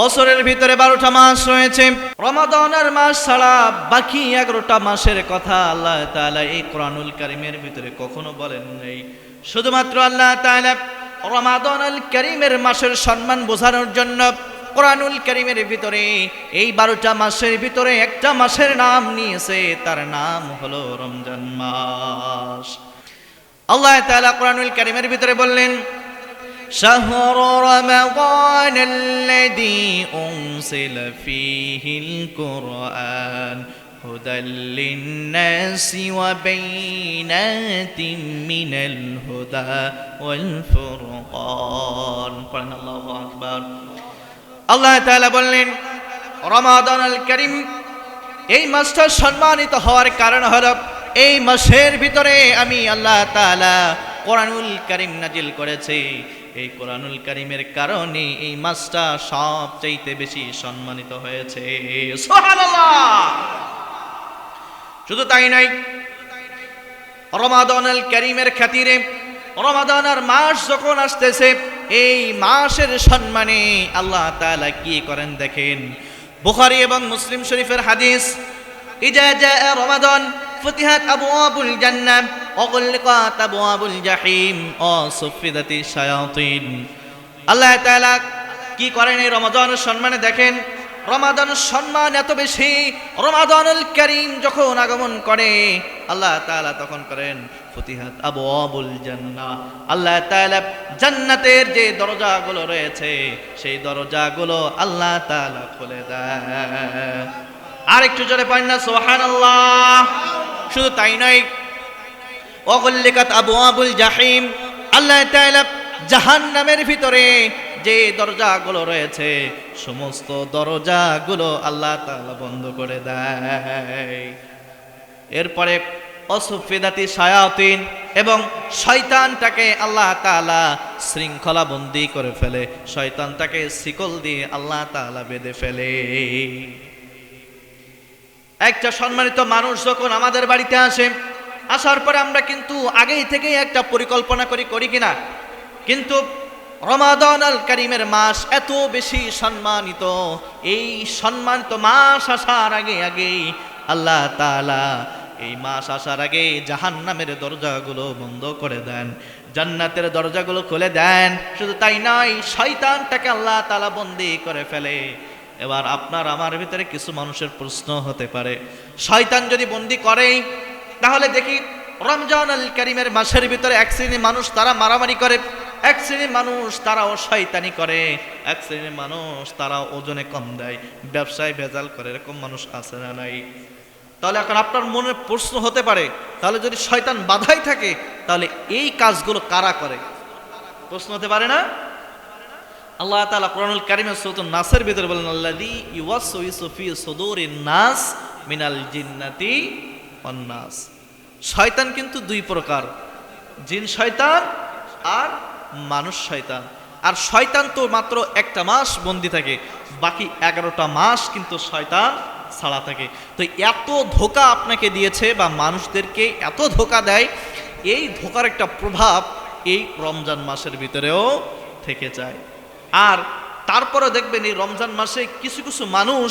বছরের ভিতরে 12টা মাস রয়েছে। রমাদানের মাস ছাড়া বাকি 11টা মাসের কথা আল্লাহ তাআলা এই কোরআনুল কারীমের ভিতরে কখনো বলেন নাই। শুধুমাত্র আল্লাহ তাআলা রমাদানুল কারীমের মাসের সম্মান বোঝানোর জন্য কোরআনুল কারীমের ভিতরে এই 12টা মাসের ভিতরে একটা মাসের নাম নিয়েছে, তার নাম হলো রমজান মাস। আল্লাহ তাআলা কোরআনুল কারীমের ভিতরে বললেন, شهر رمضان الذي أنزل فيه القرآن هدى للناس وبينات من الهدى والفرقان قرآن الله أكبر। আল্লাহ তাআলা বললেন, রমাদানুল কারীম এই মাসটা সম্মানিত হওয়ার কারণ হলো এই মাসের ভিতরে আমি আল্লাহ তাআলা কোরআনুল কারীম নাজিল করেছি। এই কোরআনুল কারীমের কারণে এই মাসটা সবচাইতে বেশি সম্মানিত হয়েছে। সুবহানাল্লাহ। শুধু তাই নয়, রমাদানুল কারীমের খাতিরে রমাদানের মাস যখন আসতেছে এই মাসের সম্মানে আল্লাহ তাআলা কি করেন দেখেন। বুখারী এবং মুসলিম শরীফের হাদিস, ইজা জাআ রমাদান ফুতিহাত আবওয়াবুল জান্নাহ ওয়াগলিকাত আবওয়াবুল জাহিম ওয়াসুফিদাতিশ শায়াতিন। আল্লাহ তাআলা কি করেন এই রমাদানের সম্মানে দেখেন। রমাদানের সম্মান এত বেশি, রমাদানুল কারীম যখন আগমন করে আল্লাহ তাআলা তখন করেন ফুতিহাত আবওয়াবুল জান্নাহ। আল্লাহ তাআলা জান্নাতের যে দরজাগুলো রয়েছে সেই দরজাগুলো আল্লাহ তাআলা খুলে দেয়। আর একটু জোরে পড়েন না সুবহানাল্লাহ। শুধু তাই নয়, ওয়াগলিকাত আবওয়াবুল জাহিম, আল্লাহ তাআলা জাহান্নামের ভিতরে যে দরজাগুলো রয়েছে সমস্ত দরজাগুলো আল্লাহ তাআলা বন্ধ করে দেয়। এরপরে অসুফিদাতি শায়াতিন, এবং শয়তানটাকে আল্লাহ তাআলা শৃঙ্খলা বন্দী করে ফেলে, শয়তানটাকে শিকল দিয়ে আল্লাহ তাআলা বেঁধে ফেলে। একটা সম্মানিত মানুষ যখন আমাদের বাড়িতে আসে, আসার পরে আমরা কিন্তু আগেই থেকে একটা পরিকল্পনা করি কিনা, কিন্তু রমাদানুল কারীমের মাস এত বেশি সম্মানিত, এই সম্মানিত মাস আসার আগে আল্লাহ তাআলা এই মাস আসার আগে জাহান্নামের দরজাগুলো বন্ধ করে দেন, জান্নাতের দরজাগুলো খুলে দেন। শুধু তাই নয়, শয়তানটাকে আল্লাহ তাআলা বন্দী করে ফেলে। এবার আপনার আমার ভিতরে কিছু মানুষের প্রশ্ন হতে পারে, শয়তান যদি বন্দী করে তাহলে দেখি রমজানুল কারীমের মাসের ভিতরে এক শ্রেণীর মানুষ তারা মারামারি করে, এক শ্রেণীর মানুষ তারাও শয়তানি করে, এক শ্রেণীর মানুষ তারা ওজনে কম দেয়, ব্যবসায় ভেজাল করে, এরকম মানুষ আছে না নাই? তাহলে এখন আপনার মনে প্রশ্ন হতে পারে, তাহলে যদি শয়তান বাধাই থাকে তাহলে এই কাজগুলো কারা করে? প্রশ্ন হতে পারে না? আল্লাহ তাআলা কোরআনুল কারীমের সূরা নাসের ভিতরে বলেন, আল্লাযী ইউওয়াসওয়িসু ফি সুদুরিন নাস মিনাল জিন্নাতি ওয়ান নাস। শয়তান কিন্তু দুই প্রকার, জিন শয়তান আর মানুষ শয়তান। আর শয়তান তো মাত্র একটা মাস বন্দী থাকে, বাকি 11টা মাস কিন্তু শয়তান ছাড়া থাকে। তো এত ধোঁকা আপনাকে দিয়েছে বা মানুষদেরকে এত ধোঁকা দেয়, এই ধোঁকার একটা প্রভাব এই রমজান মাসের ভিতরেও থেকে যায়। আর তারপরে দেখবেন এই রমজান মাসে কিছু কিছু মানুষ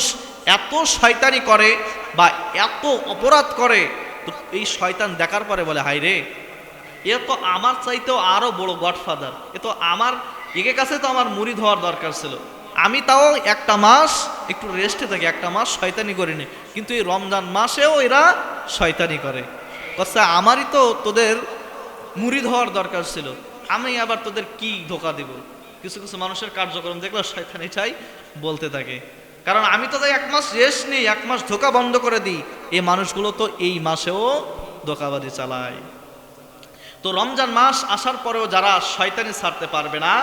এত শয়তানি করে বা এত অপরাধ করে, তো এই শয়তান দেখার পরে বলে, হায় রে, এ তো আমার চাইতেও আরো বড় গডফাদার, এ তো আমার এর কাছে তো আমার মুরিদ হওয়ার দরকার ছিল, আমি তাও একটা মাস একটু রেস্টে থাকি, একটা মাস শয়তানি করিনি, কিন্তু এই রমজান মাসেও এরা শয়তানি করে। কথা আমারই তো তোদের মুরিদ হওয়ার দরকার ছিল, আমি আবার তোদের কি ধোঁকা দিব? কিছু কিছু মানুষের কার্যক্রম দেখলে শয়তানি চাই বলতে থাকে, কারণ আমি তো তাই এক মাস রেস্ট নেই, এক মাস ধোঁকা বন্ধ করে দিই, এই মানুষগুলো তো এই মাসেও ধোঁকাবাজি চালায়। তো রমজান মাস আসার পরেও যারা শয়তানি ছাড়তে পারবে না,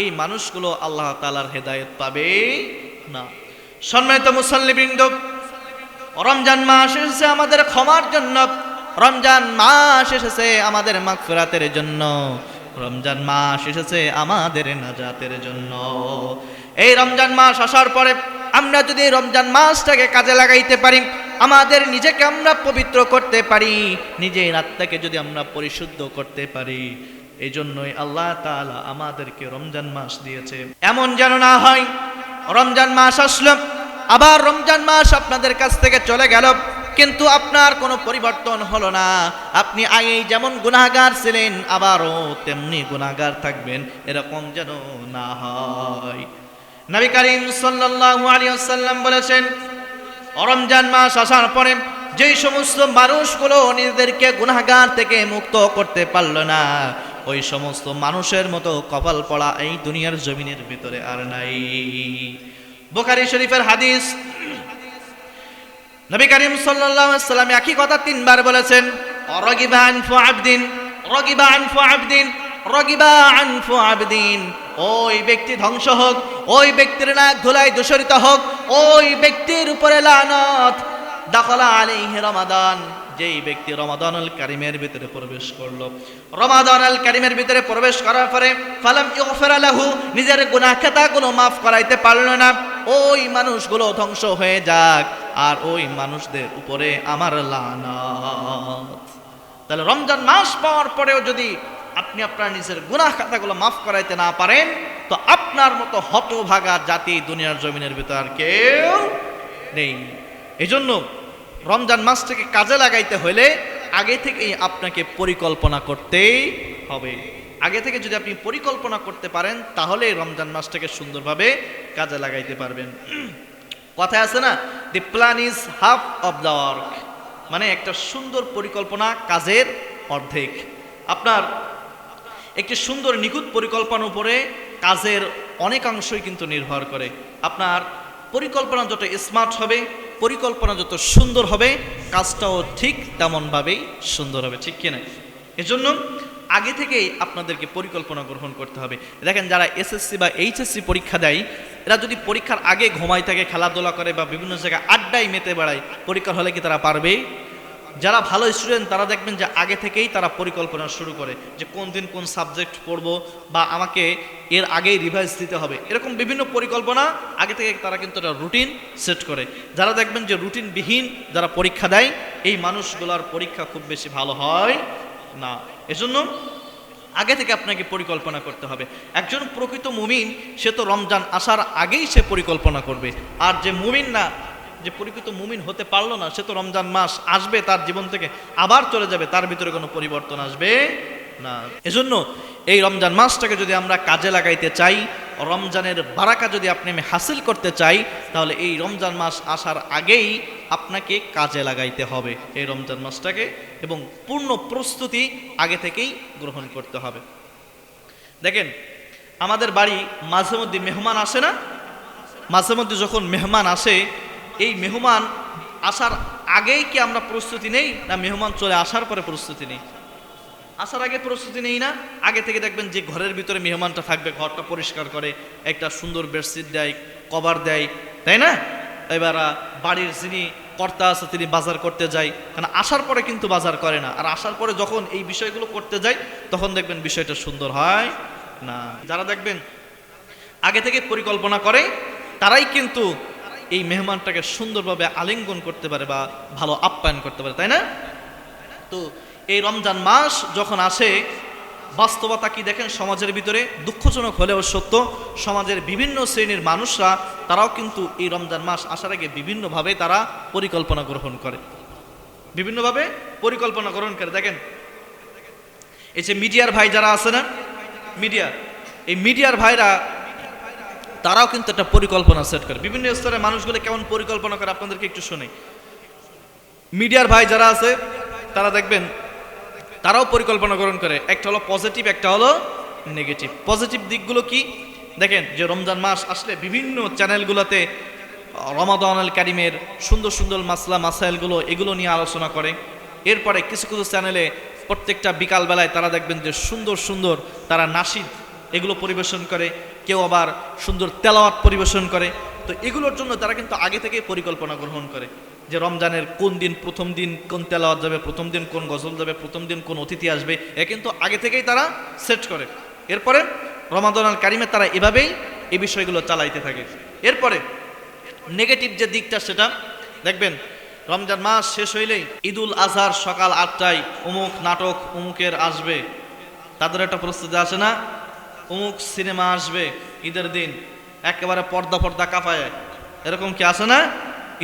এই মানুষগুলো আল্লাহ তাআলার হেদায়েত পাবে না। সম্মানিত মুসল্লিবৃন্দ, রমজান মাস এসেছে আমাদের ক্ষমার জন্য, রমজান মাস এসেছে আমাদের মাগফিরাতের জন্য, রমজান মাস এসেছে আমাদের নাজাতের জন্য। এই রমজান মাস আসার পরে আমরা যদি রমজান মাসটাকে কাজে লাগাইতে পারি, আমাদের নিজেকে আমরা পবিত্র করতে পারি, নিজের আত্মাকে যদি আমরা পরিশুদ্ধ করতে পারি, এই জন্যই আল্লাহ তাআলা আমাদেরকে রমজান মাস দিয়েছে। এমন যেন না হয় রমজান মাস আসলো, আবার রমজান মাস আপনাদের কাছ থেকে চলে গেল, কিন্তু আপনার কোনো পরিবর্তন হলো না। আপনি আগেই যেমন গুনাহগার ছিলেন আবারও তেমনি গুনাহগার থাকবেন, এরকম যেন না হয়। নবী করিম সাল্লাল্লাহু আলাইহি ওয়াসাল্লাম বলেছেন, রমজান মাস আসার পরে যেই সমস্ত মানুষগুলো নিজেদেরকে গুনাহগার থেকে মুক্ত করতে পারল না, ওই সমস্ত মানুষের মতো কপাল পড়া এই দুনিয়ার জমিনের ভিতরে আর নাই। বুখারী শরীফের হাদিস, নবী করিম সাল্লাল্লাহু আলাইহি ওয়াসাল্লাম একই কথা তিনবার বলেছেন, রাগিবা আনফু আবদিন, রাগিবা আনফু আবদিন, রাগিবা আনফু আবদিন। ওই ব্যক্তি ধ্বংস হোক, ওই ব্যক্তির নাক ধুলায় দূষিত হোক, ওই ব্যক্তির উপরে লানত। দাখালা আলাইহি রমাদান, যেই ব্যক্তি রমাদানুল কারীমের ভিতরে প্রবেশ করলো, রমাদানুল কারীমের ভিতরে প্রবেশ করার পরে ফালাম ইগফির লাহু, নিজের গুনাহ খাতাগুলো মাফ করাইতে পারল না, ওই মানুষগুলো ধ্বংস হয়ে যাক, আর ওই মানুষদের উপরে আমার লানত। তাহলে রমজান মাস পাওয়ার পরেও যদি আপনি আপনার নিজের গুনাহ খাতাগুলো মাফ করাইতে না পারেন, তো আপনার মতো হতভাগা জাতি দুনিয়ার জমিনের ভিতর আর কেউ নেই। এজন্য রমজান মাসটাকে কাজে লাগাইতে হলে আগে থেকেই আপনাকে পরিকল্পনা করতেই হবে। আগে থেকে যদি আপনি পরিকল্পনা করতে পারেন, তাহলে রমজান মাসটাকে সুন্দরভাবে কাজে লাগাইতে পারবেন। কথায় আছে না, the plan is half of the work, মানে একটা সুন্দর পরিকল্পনা কাজের অর্ধেক। আপনার একটি সুন্দর নিখুঁত পরিকল্পনার উপরে কাজের অনেকাংশই কিন্তু নির্ভর করে। আপনার পরিকল্পনা যত স্মার্ট হবে, পরিকল্পনা যত সুন্দর হবে, কাজটাও ঠিক তেমনভাবেই সুন্দর হবে, ঠিক কিনা? এজন্য আগে থেকেই আপনাদেরকে পরিকল্পনা গ্রহণ করতে হবে। দেখেন, যারা এসএসসি বা এইচএসসি পরীক্ষা দেয়, এরা যদি পরীক্ষার আগে ঘুমাই থাকে, খেলাধুলা করে বা বিভিন্ন জায়গায় আড্ডায় মেতে বেড়ায়, পরীক্ষার হলে কি তারা পারবে? যারা ভালো স্টুডেন্ট তারা দেখবেন যে আগে থেকেই তারা পরিকল্পনা শুরু করে, যে কোন দিন কোন সাবজেক্ট পড়বো বা আমাকে এর আগেই রিভাইজ দিতে হবে, এরকম বিভিন্ন পরিকল্পনা আগে থেকে তারা কিন্তু একটা রুটিন সেট করে। যারা দেখবেন যে রুটিনবিহীন যারা পরীক্ষা দেয়, এই মানুষগুলোর পরীক্ষা খুব বেশি ভালো হয় না। এজন্য আগে থেকে আপনাকে পরিকল্পনা করতে হবে। একজন প্রকৃত মুমিন সে তো রমজান আসার আগেই সে পরিকল্পনা করবে, আর যে মুমিন না, যে পরিকৃত মুমিন হতে পারলো না, সে তো রমজান মাস আসবে তার জীবন থেকে আবার চলে যাবে, তার ভিতরে কোনো পরিবর্তন আসবে না। এজন্য এই রমজান মাসটাকে যদি আমরা কাজে লাগাইতে চাই, রমজানের বারাকা যদি আপনি আমি হাসিল করতে চাই, তাহলে এই রমজান মাস আসার আগেই আপনাকে কাজে লাগাইতে হবে এই রমজান মাসটাকে, এবং পূর্ণ প্রস্তুতি আগে থেকেই গ্রহণ করতে হবে। দেখেন, আমাদের বাড়ি মাঝে মধ্যে মেহমান আসে না? মাঝে মধ্যে যখন মেহমান আসে, এই মেহমান আসার আগেই কি আমরা প্রস্তুতি নেই, না মেহমান চলে আসার পরে প্রস্তুতি নেই? আসার আগে প্রস্তুতি নেই না? আগে থেকে দেখবেন যে ঘরের ভিতরে মেহমানটা থাকবে, ঘরটা পরিষ্কার করে, একটা সুন্দর বেডশিট দেয়, কভার দেয়, তাই না? এবার বাড়ির যিনি কর্তা আছে তিনি বাজার করতে যায়, কারণ আসার পরে কিন্তু বাজার করে না। আর আসার পরে যখন এই বিষয়গুলো করতে যায়, তখন দেখবেন বিষয়টা সুন্দর হয় না। যারা দেখবেন আগে থেকে পরিকল্পনা করে, তারাই কিন্তু এই মেহমানটাকে সুন্দরভাবে আলিঙ্গন করতে পারে বা ভালো আপ্যায়ন করতে পারে, তাই না? তো এই রমজান মাস যখন আসে, বাস্তবতা কি দেখেন, সমাজের ভিতরে দুঃখজনক হলেও সত্য, সমাজের বিভিন্ন শ্রেণীর মানুষরা তারাও কিন্তু এই রমজান মাস আসার আগে বিভিন্নভাবে তারা পরিকল্পনা গ্রহণ করে, বিভিন্নভাবে পরিকল্পনা গ্রহণ করে। দেখেন, এই যে মিডিয়ার ভাই যারা আছে না, এই মিডিয়ার ভাইরা তারাও কিন্তু একটা পরিকল্পনা সেট করে। বিভিন্ন স্তরের মানুষগুলো কেমন পরিকল্পনা করে আপনাদেরকে একটু শুনি। মিডিয়ার ভাই যারা আছে তারা দেখবেন তারাও পরিকল্পনা গ্রহণ করে, একটা হলো পজিটিভ, একটা হলো নেগেটিভ। পজিটিভ দিকগুলো কি দেখেন, যে রমজান মাস আসলে বিভিন্ন চ্যানেলগুলোতে রমাদানুল কারীমের সুন্দর সুন্দর মাসলা মাসাইলগুলো এগুলো নিয়ে আলোচনা করে। এরপরে কিছু কিছু চ্যানেলে প্রত্যেকটা বিকালবেলায় তারা দেখবেন যে সুন্দর সুন্দর তারা নাশিদ এগুলো পরিবেশন করে, কেউ আবার সুন্দর তেলাওয়াত পরিবেশন করে। তো এগুলোর জন্য তারা কিন্তু আগে থেকে পরিকল্পনা গ্রহণ করে, যে রমজানের কোন দিন প্রথম দিন কোন তেলাওয়াত যাবে, প্রথম দিন কোন গজল যাবে, প্রথম দিন কোন অতিথি আসবে, এ কিন্তু আগে থেকেই তারা সেট করে। এরপরে রমাদানুল কারীমে তারা এভাবেই এই বিষয়গুলো চালাইতে থাকে। এরপরে নেগেটিভ যে দিকটা সেটা দেখবেন, রমজান মাস শেষ হইলেই ঈদুল আজহার সকাল 8টায় অমুক নাটক অমুকের আসবে, তাদের একটা প্রস্তুতি আসে না? অমুক সিনেমা আসবে ঈদের দিন, একেবারে পর্দা পর্দা কাঁপায়, এরকম কি আছে না?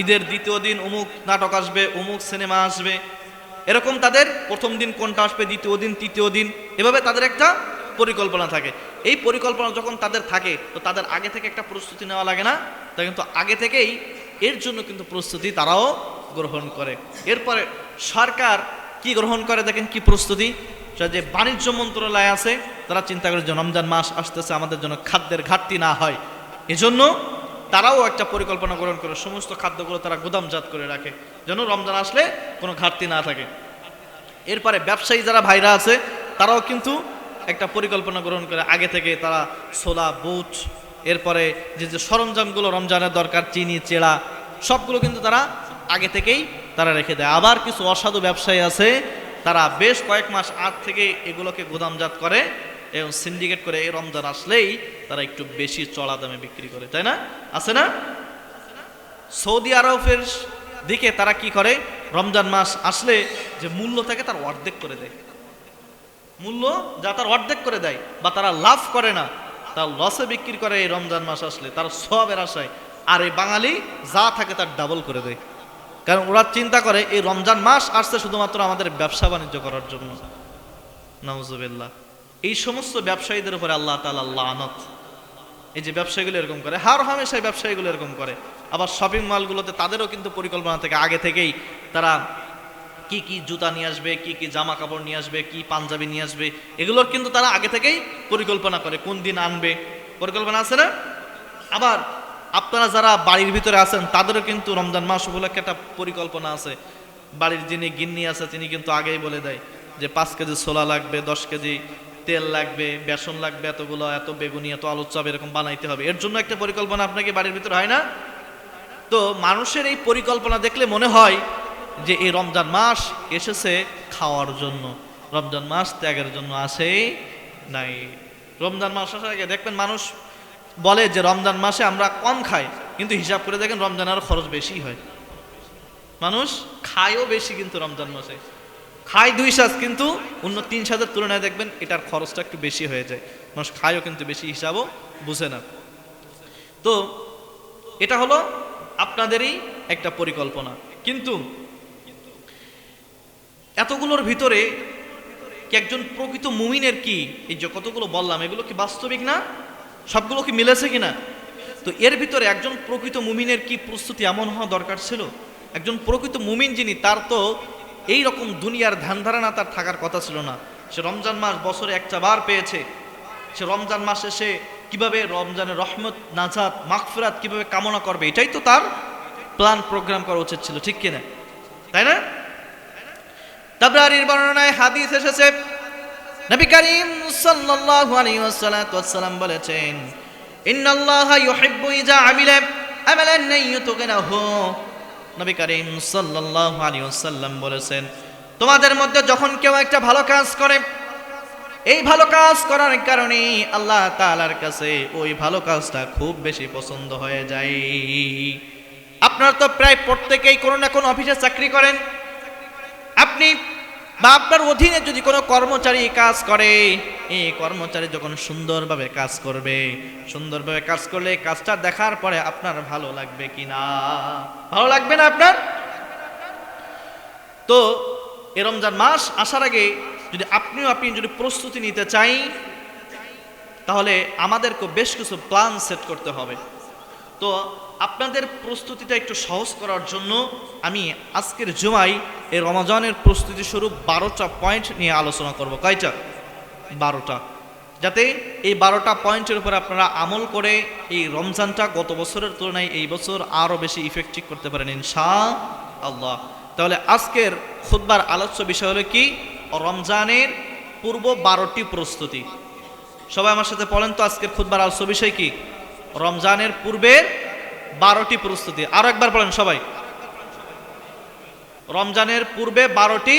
ঈদের দ্বিতীয় দিন অমুক নাটক আসবে, অমুক সিনেমা আসবে, এরকম তাদের প্রথম দিন কোনটা আসবে, দ্বিতীয় দিন, তৃতীয় দিন, এভাবে তাদের একটা পরিকল্পনা থাকে। এই পরিকল্পনা যখন তাদের থাকে তো তাদের আগে থেকে একটা প্রস্তুতি নেওয়া লাগে না? তা কিন্তু আগে থেকেই এর জন্য কিন্তু প্রস্তুতি তারাও গ্রহণ করে। এরপরে সরকার কি গ্রহণ করে দেখেন, কি প্রস্তুতি। যে বাণিজ্য মন্ত্রণালয় আছে তারা চিন্তা করে যে রমজান মাস আসতেছে, আমাদের জন্য খাদ্যের ঘাটতি না হয়, এজন্য তারাও একটা পরিকল্পনা গ্রহণ করে সমস্ত খাদ্যগুলো তারা গুদামজাত করে রাখে যেন রমজান আসলে কোনো ঘাটতি না থাকে। এরপরে ব্যবসায়ী যারা ভাইরা আছে তারাও কিন্তু একটা পরিকল্পনা গ্রহণ করে আগে থেকে, তারা ছোলা, বুট, এরপরে যে যে সরঞ্জামগুলো রমজানের দরকার, চিনি, চেড়া, সবগুলো কিন্তু তারা আগে থেকেই তারা রেখে দেয়। আবার কিছু অসাধু ব্যবসায়ী আছে তারা বেশ কয়েক মাস আগ থেকে এগুলোকে গুদামজাত করে এবং সিন্ডিকেট করে এই রমজান আসলেই তারা একটু বেশি চড়া দামে বিক্রি করে, তাই না? আছে না? সৌদি আরবের দিকে তারা কি করে, রমজান মাস আসলে যে মূল্য থাকে তার অর্ধেক করে দেয়, মূল্য যা তার অর্ধেক করে দেয়, বা তারা লাভ করে না, তার লসে বিক্রি করে এই রমজান মাস আসলে তার সবের আশায়। আর এই বাঙালি যা থাকে তার ডাবল করে দেয়, কারণ ওরা চিন্তা করে এই রমজান মাস আসছে শুধুমাত্র আমাদের ব্যবসা বাণিজ্য করার জন্য। নাউজুবিল্লাহ। এই সমস্ত ব্যবসায়ীদের উপরে আল্লাহ তাআলা লানত। এই যে ব্যবসায়ীগুলো এরকম করে, হার হামেশাই ব্যবসায়ীগুলো এরকম করে। আবার শপিং মলগুলোতে তাদেরও কিন্তু পরিকল্পনা থেকে আগে থেকেই তারা কি কি জুতা নিয়ে আসবে, কি কি জামা কাপড় নিয়ে আসবে, কি পাঞ্জাবি নিয়ে আসবে, এগুলোর কিন্তু তারা আগে থেকেই পরিকল্পনা করে কোন দিন আনবে, পরিকল্পনা আছে না? আবার আপনারা যারা বাড়ির ভিতরে আছেন তাদেরও কিন্তু রমজান মাস উপলক্ষে একটা পরিকল্পনা আছে। বাড়ির যিনি গিন্নি আছে তিনি কিন্তু আগেই বলে দেয় যে 5 কেজি ছোলা লাগবে, 10 কেজি তেল লাগবে, বেসন লাগবে, এতগুলো, এত বেগুনি, এত আলুর চপ, এরকম বানাইতে হবে। এর জন্য একটা পরিকল্পনা আপনাকে বাড়ির ভিতরে হয় না? তো মানুষের এই পরিকল্পনা দেখলে মনে হয় যে এই রমজান মাস এসেছে খাওয়ার জন্য, রমজান মাস ত্যাগের জন্য আসে নাই। রমজান মাস আসার আগে দেখবেন মানুষ বলে যে রমজান মাসে আমরা কম খাই, কিন্তু হিসাব করে দেখেন রমজানের খরচ বেশি হয়। মানুষ খায়ও বেশি, কিন্তু রমজান মাসে খায় 2 সাজ, কিন্তু অন্য 3 সাজের তুলনায় দেখবেন এটার খরচটা একটু বেশি হয়ে যায়। মানুষ খায়ও কিন্তু বেশি, হিসাবও বুঝে না। তো এটা হলো আপনাদেরই একটা পরিকল্পনা। কিন্তু এতগুলোর ভিতরে কি একজন প্রকৃত মুমিনের কি এই যে কতগুলো বললাম এগুলো কি বাস্তবিক না? সবগুলো কি মিলেছে কিনা? তো এর ভিতরে একজন প্রকৃত মুমিনের কি প্রস্তুতি এমন হওয়া দরকার ছিল? একজন প্রকৃত মুমিন যিনি, তার তো এই রকম দুনিয়ার ধ্যান ধারণা তার থাকার কথা ছিল না। সে রমজান মাস বছরে একটা বার পেয়েছে, সে রমজান মাসে সে কিভাবে রমজানের রহমত, নাজাত, মাগফিরাত কিভাবে কামনা করবে, এটাই তো তার প্ল্যান প্রোগ্রাম করা উচিত ছিল, ঠিক কিনা? তাই না? তাবরারির বর্ণনায় হাদিস এসেছে, নবী করিম সাল্লাল্লাহু আলাইহি ওয়াসাল্লাম বলেছেন, ইন্নাল্লাহা ইউহিব্বু ইযা আমিলা আমালান ইউতগিনাহু। নবী করিম সাল্লাল্লাহু আলাইহি ওয়াসাল্লাম বলেছেন, তোমাদের মধ্যে যখন কেউ একটা ভালো কাজ করে, এই ভালো কাজ করার কারণে আল্লাহ তাআলার কাছে ওই ভালো কাজটা খুব বেশি পছন্দ হয়ে যায়। আপনারা তো প্রায় প্রত্যেকেই কোনো না কোনো অফিসে চাকরি করেন। আপনি বা আপনার অধীনে যদি কোনো কর্মচারী কাজ করে, এই কর্মচারী যখন সুন্দরভাবে কাজ করবে, সুন্দরভাবে কাজ করলে কাজটা দেখার পরে আপনার ভালো লাগবে কিনা? ভালো লাগবে না আপনার? তো এই রমজান মাস আসার আগে যদি আপনি যদি প্রস্তুতি নিতে চাই, তাহলে আমাদেরকে বেশ কিছু প্ল্যান সেট করতে হবে। তো আপনাদের প্রস্তুতিটা একটু সহজ করার জন্য আমি আজকের জুমায় এই রমজানের প্রস্তুতি স্বরূপ 12টা পয়েন্ট নিয়ে আলোচনা করব। কয়টা? 12টা। যাতে এই 12টা পয়েন্টের উপর আপনারা আমল করে এই রমজানটা গত বছরের তুলনায় এই বছর আরও বেশি ইফেক্টিভ করতে পারেন ইনশাআল্লাহ। তাহলে আজকের খুতবার আলোচ্য বিষয় হলো কি? রমজানের পূর্ব 12টি প্রস্তুতি। সবাই আমার সাথে পড়েন তো, আজকের খুতবার আলোচ্য বিষয় কি? রমজানের পূর্বের 12টি প্রস্তুতি। আরো একবার বলেন সবাই, রমজানের পূর্বে 12টি।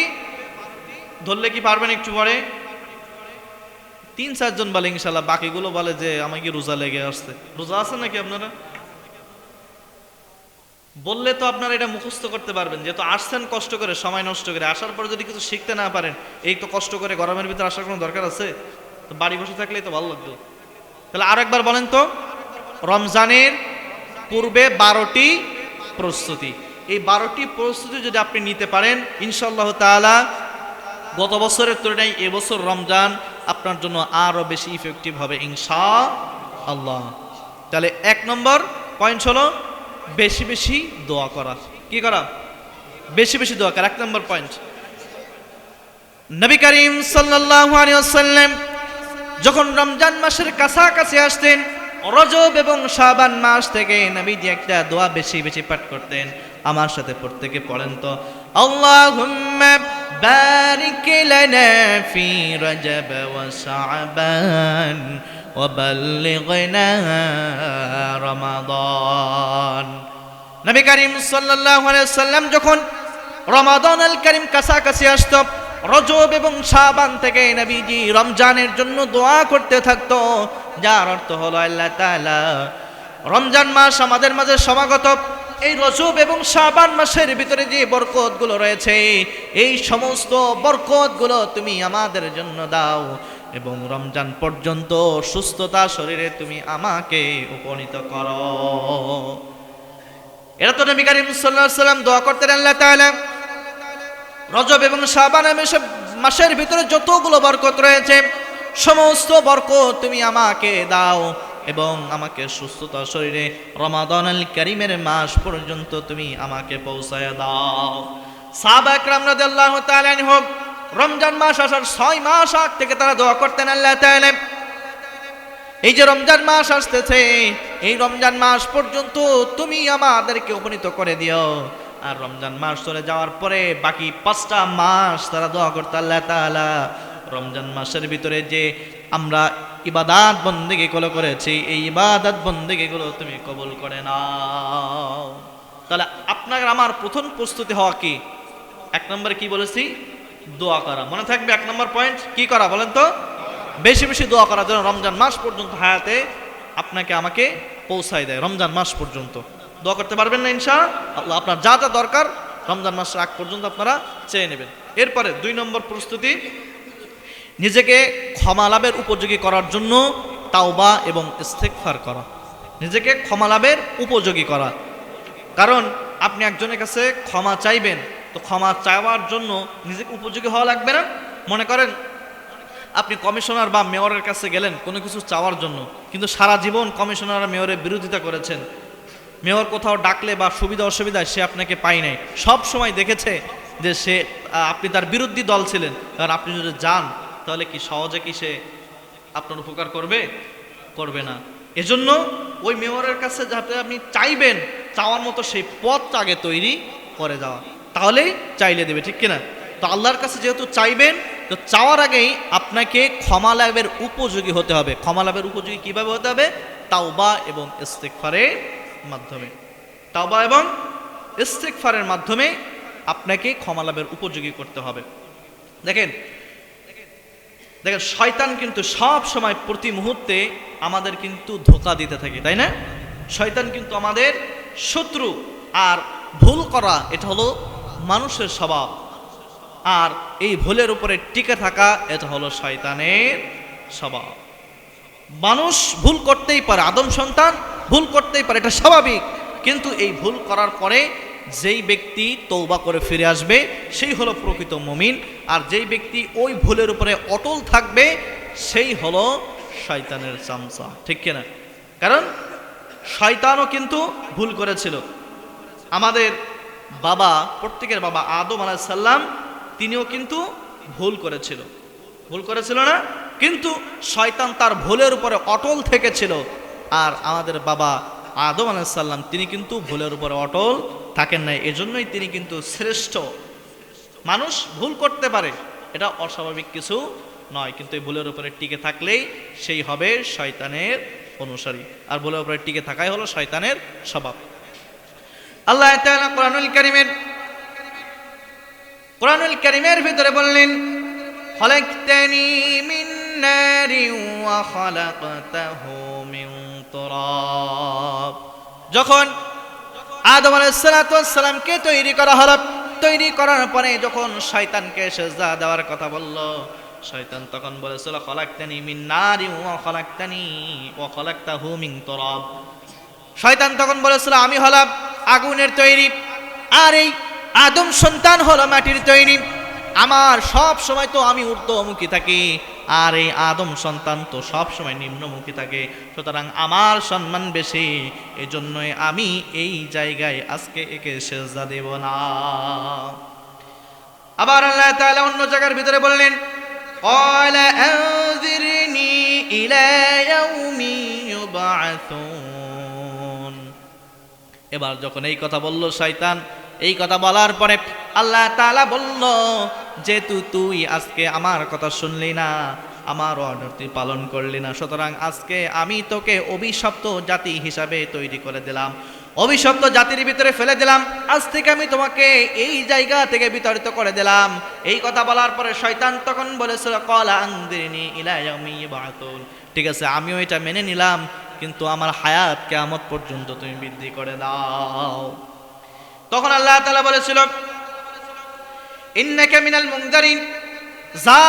ধরলে কি পারবেন একটু পরে? 3-4 জন বলে ইনশাল্লাহ, বাকিগুলো বলে যে আমাকে রোজা লেগে আসছে। রোজা আছেন নাকি আপনারা? বললে তো আপনারা এটা মুখস্থ করতে পারবেন, যেহেতু আসছেন কষ্ট করে, সময় নষ্ট করে। আসার পর যদি কিছু শিখতে না পারেন, এই তো কষ্ট করে গরমের ভিতরে আসার কোনো দরকার আছে? তো বাড়ি বসে থাকলেই তো ভালো লাগতো। তাহলে আরো একবার বলেন তো, রমজানের পূর্বে 12টি প্রস্তুতি। এই 12টি প্রস্তুতি যদি আপনি নিতে পারেন ইনশাআল্লাহ তাআলা গত বছরের তুলনায় এবছর রমজান আপনার জন্য আরো বেশি ইফেক্টিভ হবে ইনশাআল্লাহ। তাহলে 1 নম্বর পয়েন্ট হলো বেশি বেশি দোয়া করা। কি করা? বেশি বেশি দোয়া করা 1 নম্বর পয়েন্ট। নবী করিম সাল্লাল্লাহু আলাইহি ওয়াসাল্লাম যখন রমজান মাসের কাছাকাছি আসতেন, রজব এবং শাবান মাস থেকে নবীজি একটা দোয়া বেশি বেশি পাঠ করতেন। আমার সাথে প্রত্যেকে পড়েন তো, আল্লাহুম্মা বারিক লানা ফি রজব ওয়া শাবান ওয়া বাল্লিগনা রমাদান। নবী করিম সাল্লাল্লাহু আলাইহি ওয়াসাল্লাম যখন রমাদান আল করিম কাছাকাছি আসতো, রজব এবং শাবান থেকে নবীজি রমজানের জন্য দোয়া করতে থাকতো। যার অর্থ হলো আল্লাহ তাআলা রমজান মাস আমাদের মাঝে সমাগত, এই রজব এবং শাবান মাসের ভিতরে যে বরকতগুলো রয়েছে এই সমস্ত বরকতগুলো তুমি আমাদের জন্য দাও এবং রমজান পর্যন্ত সুস্থতা শরীরে তুমি আমাকে উপনীত করো। এটা তো নবী করিম সাল্লাল্লাহু আলাইহি ওয়াসাল্লাম দোয়া করতেন আল্লাহ তাআলা রজব এবং শাবান মাসের ভিতরে যতগুলো বরকত রয়েছে সমস্ত বরকত তুমি আমাকে দাও এবং আমাকে সুস্থতা শরীরে রমাদান আল কারীমের মাস পর্যন্ত তুমি আমাকে পৌঁছায় দাও। সাহাবা کرام রাদিয়াল্লাহু তাআলা আনহুম রমজান মাস আসার 6 মাস আগ থেকে তারা দোয়া করতেন আল্লাহ তাআলা এই যে রমজান মাস আসতেছে এই রমজান মাস পর্যন্ত তুমি আমাদেরকে উপনীত করে দিও। আর রমজান মাস চলে যাওয়ার পরে বাকি 5টা মাস তারা দোয়া করতে আল্লাহ তাআলা রমজান মাসের ভিতরে যে আমরা ইবাদত বন্দেগী গুলো করেছি এই ইবাদত বন্দেগী গুলো তুমি কবুল করে নাও। তাহলে আপনার আমার প্রথম প্রস্তুতি হওয়া কি? 1 নম্বরে কি বলেছি? দোয়া করা। মনে থাকবে 1 নম্বর পয়েন্ট কি করা বলেন তো? বেশি বেশি দোয়া করা যেন রমজান মাস পর্যন্ত হায়াতে আপনাকে আমাকে পৌঁছায় দেয়। রমজান মাস পর্যন্ত দোয়া করতে পারবেন না ইনশাআল্লাহ। আপনার যা যা দরকার রমজান মাসের আগ পর্যন্ত আপনারা চেয়ে নেবেন। এরপরে 2 নম্বর প্রস্তুতি নিজেকে ক্ষমা লাভের উপযোগী করার জন্য তাওবা এবং ইস্তেগফার করা। নিজেকে ক্ষমা লাভের উপযোগী করা। কারণ আপনি একজনের কাছে ক্ষমা চাইবেন তো ক্ষমা চাওয়ার জন্য নিজেকে উপযোগী হওয়া লাগবে না? মনে করেন আপনি কমিশনার বা মেয়রের কাছে গেলেন কোনো কিছু চাওয়ার জন্য, কিন্তু সারা জীবন কমিশনার আর মেয়রের বিরোধিতা করেছেন। মেয়র কোথাও ডাকলে বা সুবিধা অসুবিধায় সে আপনাকে পায় নাই, সব সময় দেখেছে যে সে আপনি তার বিরোধী দল ছিলেন। আর আপনি যদি যান তাহলে কি সহজে কি সে আপনার উপকার করবে? করবে না। এজন্য ওই মেয়রের কাছে যাতে আপনি চাইবেন চাওয়ার মতো সেই পথটা আগে তৈরি করে যাওয়া, তাহলেই চাইলে দেবে, ঠিক কিনা? তো আল্লাহর কাছে যেহেতু চাইবেন তো চাওয়ার আগেই আপনাকে ক্ষমা লাভের উপযোগী হতে হবে। ক্ষমা লাভের উপযোগী কিভাবে হতে হবে? তাওবা এবং ইস্তেগফারের মাধ্যমে। তাওবা এবং ইস্তেগফারের মাধ্যমে আপনাকে ক্ষমা লাভের উপযোগী করতে হবে। দেখেন শয়তান কিন্তু সব সময় প্রতি মুহূর্তে আমাদের কিন্তু ধোঁকা দিতে থাকে, তাই না? শয়তান কিন্তু আমাদের শত্রু। আর ভুল করা এটা হলো মানুষের স্বভাব, আর এই ভুলের উপরে টিকে থাকা এটা হলো শয়তানের স্বভাব। মানুষ ভুল করতেই পারে, আদম সন্তান ভুল করতেই পারে, এটা স্বাভাবিক। কিন্তু এই ভুল করার পরে যেই ব্যক্তি তওবা করে ফিরে আসবে সেই হলো প্রকৃত মুমিন। আর যেই ব্যক্তি ওই ভুলের উপরে অটল থাকবে সেই হলো শয়তানের চামচা, ঠিক কিনা? কারণ শয়তানও কিন্তু ভুল করেছিল। আমাদের বাবা, প্রত্যেকের বাবা আদম আলাইহিস সালাম তিনিও কিন্তু ভুল করেছিল না? কিন্তু শয়তান তার ভুলের উপরে অটল থেকেছিল। আর আমাদের বাবা আদম আলাইহিস সালাম তিনি কিন্তু ভুলের উপরে অটল থাকেন নাই, এজন্যই তিনি কিন্তু শ্রেষ্ঠ। মানুষ ভুল করতে পারে, এটা অস্বাভাবিক কিছু নয়, কিন্তু এই ভুলের উপরে টিকে থাকলেই সেই হবে শয়তানের অনুসারী। আর ভুলের উপরে টিকে থাকাই হলো শয়তানের স্বভাব। আল্লাহ তাআলা কোরআনুল কারীমের ভিতরে বললেন, খালাকতানি মিন নারিন ওয়া খালাকতাহু মিন তুরাব। যখন আদম আলাইহিস সালামকে তৈরি করা হলো, তৈরি করার পরে যখন শয়তানকে সিজদা দেওয়ার কথা বলল, শয়তান তখন বলেছিল খালাকতানি মিন নারিন ওয়া খালাকতাহু মিন তুরাব। শয়তান তখন বলেছিল আমি হলাম আগুনের তৈরি, আর এই আদম সন্তান হলো মাটির তৈরি। আমার সব সময় তো আমি ঊর্ধ্বমুখী থাকি, আর এই আদম সন্তান তো সব সময় নিম্নমুখী থাকে, সুতরাং আমার সম্মান বেশি, এই জন্যই আমি এই জায়গায় আজকে একে সেজদা দেব না। আবার আল্লাহ তাআলা অন্য জায়গার ভিতরে বললেন ক্বালা আনযিরনি ইলা ইয়াউমি ইউবআসুন। এবার যখন এই কথা বলল শয়তান, এই কথা বলার পরে আল্লাহ তাআলা বলল, যেহেতু তুই আজকে আমার কথা শুনলি না, আমার অর্ডার তুই পালন করলি না, সুতরাং আজকে আমি তোকে অভিশপ্ত জাতি হিসাবে তৈরি করে দিলাম, অভিশপ্ত জাতির ভিতরে ফেলে দিলাম। আজ থেকে আমি তোমাকে এই জায়গা থেকে বিতাড়িত করে দিলাম। এই কথা বলার পরে শয়তান তখন বলেছিল ক্বালা আনযিরনি ইলা ইয়াউমি ইউবআসুন। ঠিক আছে, আমিও এটা মেনে নিলাম, কিন্তু আমার হায়াত কিয়ামত পর্যন্ত তুমি বৃদ্ধি করে দাও। তখন আল্লাহ তাআলা বলেছিল ইন্নাকা মিনাল মুনজারিন, যা,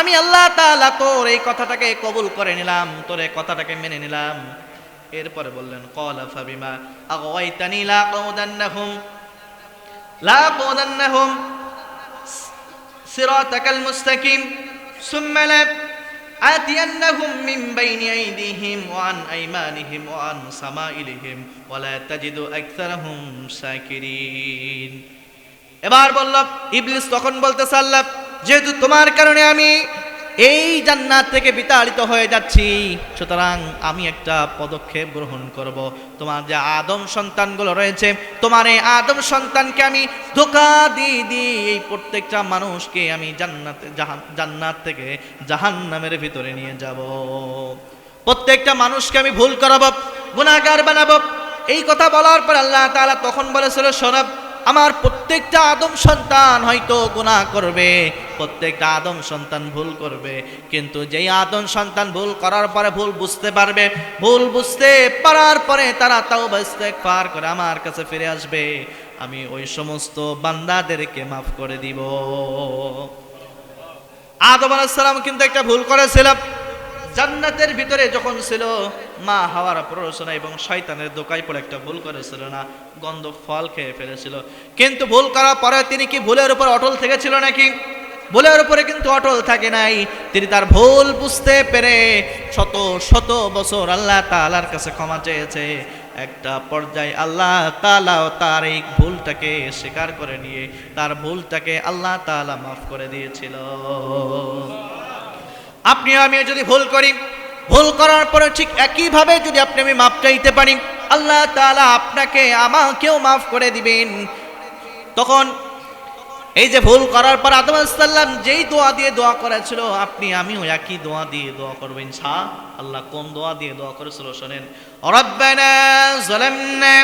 আমি আল্লাহ তাআলা তোর এই কথাটাকে কবুল করে নিলাম, তোর এই কথাটাকে মেনে নিলাম। এরপরে বললেন ক্বালা ফাবিমা আগওয়াইতানি লাআকুদান্নাহুম সিরাতাকাল মুস্তাকিম সুম্মা লাআতিয়ান্নাহুম মিন বাইনি আইদিহিম ওয়া আন আইমানিহিম ওয়া আন সামাইলিহিম ওয়া লা তাজিদু আকসারাহুম শাকিরিন। এবার বলল ইবলিস তখন বলতেছে আল্লাহ, যেহেতু তোমার কারণে আমি এই জান্নাত থেকে বিতাড়িত হয়ে যাচ্ছি, সুতরাং আমি একটা পদক্ষেপ গ্রহণ করব। তোমার যে আদম সন্তানগুলো রয়েছে, তোমার এই আদম সন্তানকে আমি ধোঁকা দিয়ে এই প্রত্যেকটা মানুষকে আমি জান্নাত থেকে জাহান্নামের ভিতরে নিয়ে যাব। প্রত্যেকটা মানুষকে আমি ভুল করাবো, গুনাহগার বানাবো। এই কথা বলার পর আল্লাহ তাআলা তখন বলেছিল শোনো, আমার প্রত্যেকটা আদম সন্তান হয়তো গুনাহ করবে, প্রত্যেকটা আদম সন্তান ভুল করবে, কিন্তু যেই আদম সন্তান ভুল করার পরে ভুল বুঝতে পারবে, ভুল বুঝতে পারার পরে তারা তাওবা ইস্তেগফার করে আমার কাছে ফিরে আসবে, আমি ওই সমস্ত বান্দাদেরকে মাফ করে দিব। আদম আলাইহিস সালাম কিন্তু একটা ভুল করেছিল। জান্নাতের ভিতরে যখন ছিল, মা হাওয়ার প্ররোচনা এবং শয়তানের দোকায় পড়ে একটা ভুল করেছিল না, গন্ধ ফল খেয়ে ফেলেছিল। কিন্তু ভুল করার পরে তিনি কি ভুলের উপর অটল থেকেছিল নাকি? ভুলের উপরে কিন্তু অটল থাকে নাই। তিনি তার ভুল বুঝতে পেরে শত শত বছর আল্লাহ তাআলার কাছে ক্ষমা চেয়েছে। একটা পর্যায়ে আল্লাহ তাআলা তার এই ভুলটাকে স্বীকার করে নিয়ে তার ভুলটাকে আল্লাহ তাআলা মাফ করে দিয়েছিল। আপনি আমি যদি ভুল করি, ভুল করার পরে ঠিক একইভাবে যদি আপনি আমি মাফ চাইতে পারি, আল্লাহ তাআলা আপনাকে আমাকেও মাফ করে দিবেন। তখন এই যে ভুল করার পর আদম আলাইহিস সালাম যেই দোয়া দিয়ে দোয়া করেছিল, আপনি আমিও একই দোয়া দিয়ে দোয়া করব ইনশাআল্লাহ। কোন দোয়া দিয়ে দোয়া করেছিল শোনেন, রব্বানা যালামনা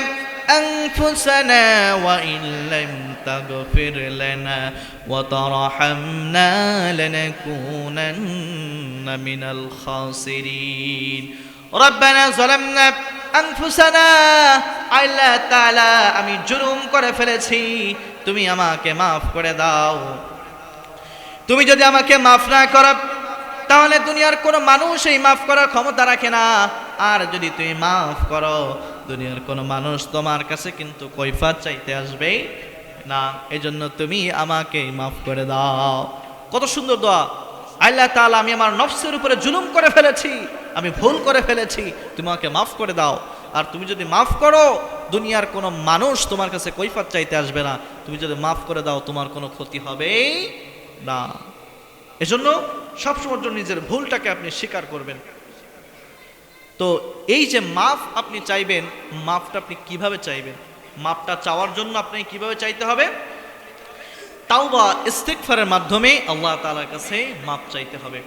আনফুসানা ওয়া ইন লাম তাগফির লানা ওয়া তারহামনা লানাকুনান্না মিনাল খাসিরিন। রব্বানা যালামনা আনফুসানা, আল্লাহ তাআলা আমি জুলুম করে ফেলেছি, তুমি আমাকে মাফ করে দাও। তুমি যদি আমাকে মাফ না করো, তাহলে দুনিয়ার কোনো মানুষ এই মাফ করার ক্ষমতা রাখে না। আর যদি তুমি মাফ করো, দুনিয়ার কোনো মানুষ তোমার কাছে কিন্তু কৈফিয়ত চাইতে আসবে না। এজন্য তুমি আমাকে মাফ করে দাও। কত সুন্দর দোয়া। আল্লাহ তাআলা, আমি আমার নফসের উপরে জুলুম করে ফেলেছি, আমি ভুল করে ফেলেছি, তুমি আমাকে মাফ করে দাও। আর তুমি যদি মাফ করো, দুনিয়ার কোনো মানুষ তোমার কাছে কৈফিয়ত চাইতে আসবে না। তুমি যদি মাফ করে দাও, তোমার কোনো ক্ষতি হবে না। এজন্য সবসময় জন্য নিজের ভুলটাকে আপনি স্বীকার করবেন। তো এই যে মাফ আপনি চাইবেন, মাফটা আপনি কিভাবে চাইবেন? মাফটা চাওয়ার জন্য আপনি কিভাবে চাইতে হবে? তাওবা ইস্তিগফারের মাধ্যমে আল্লাহ তাআলার কাছে মাফ চাইতে হবে।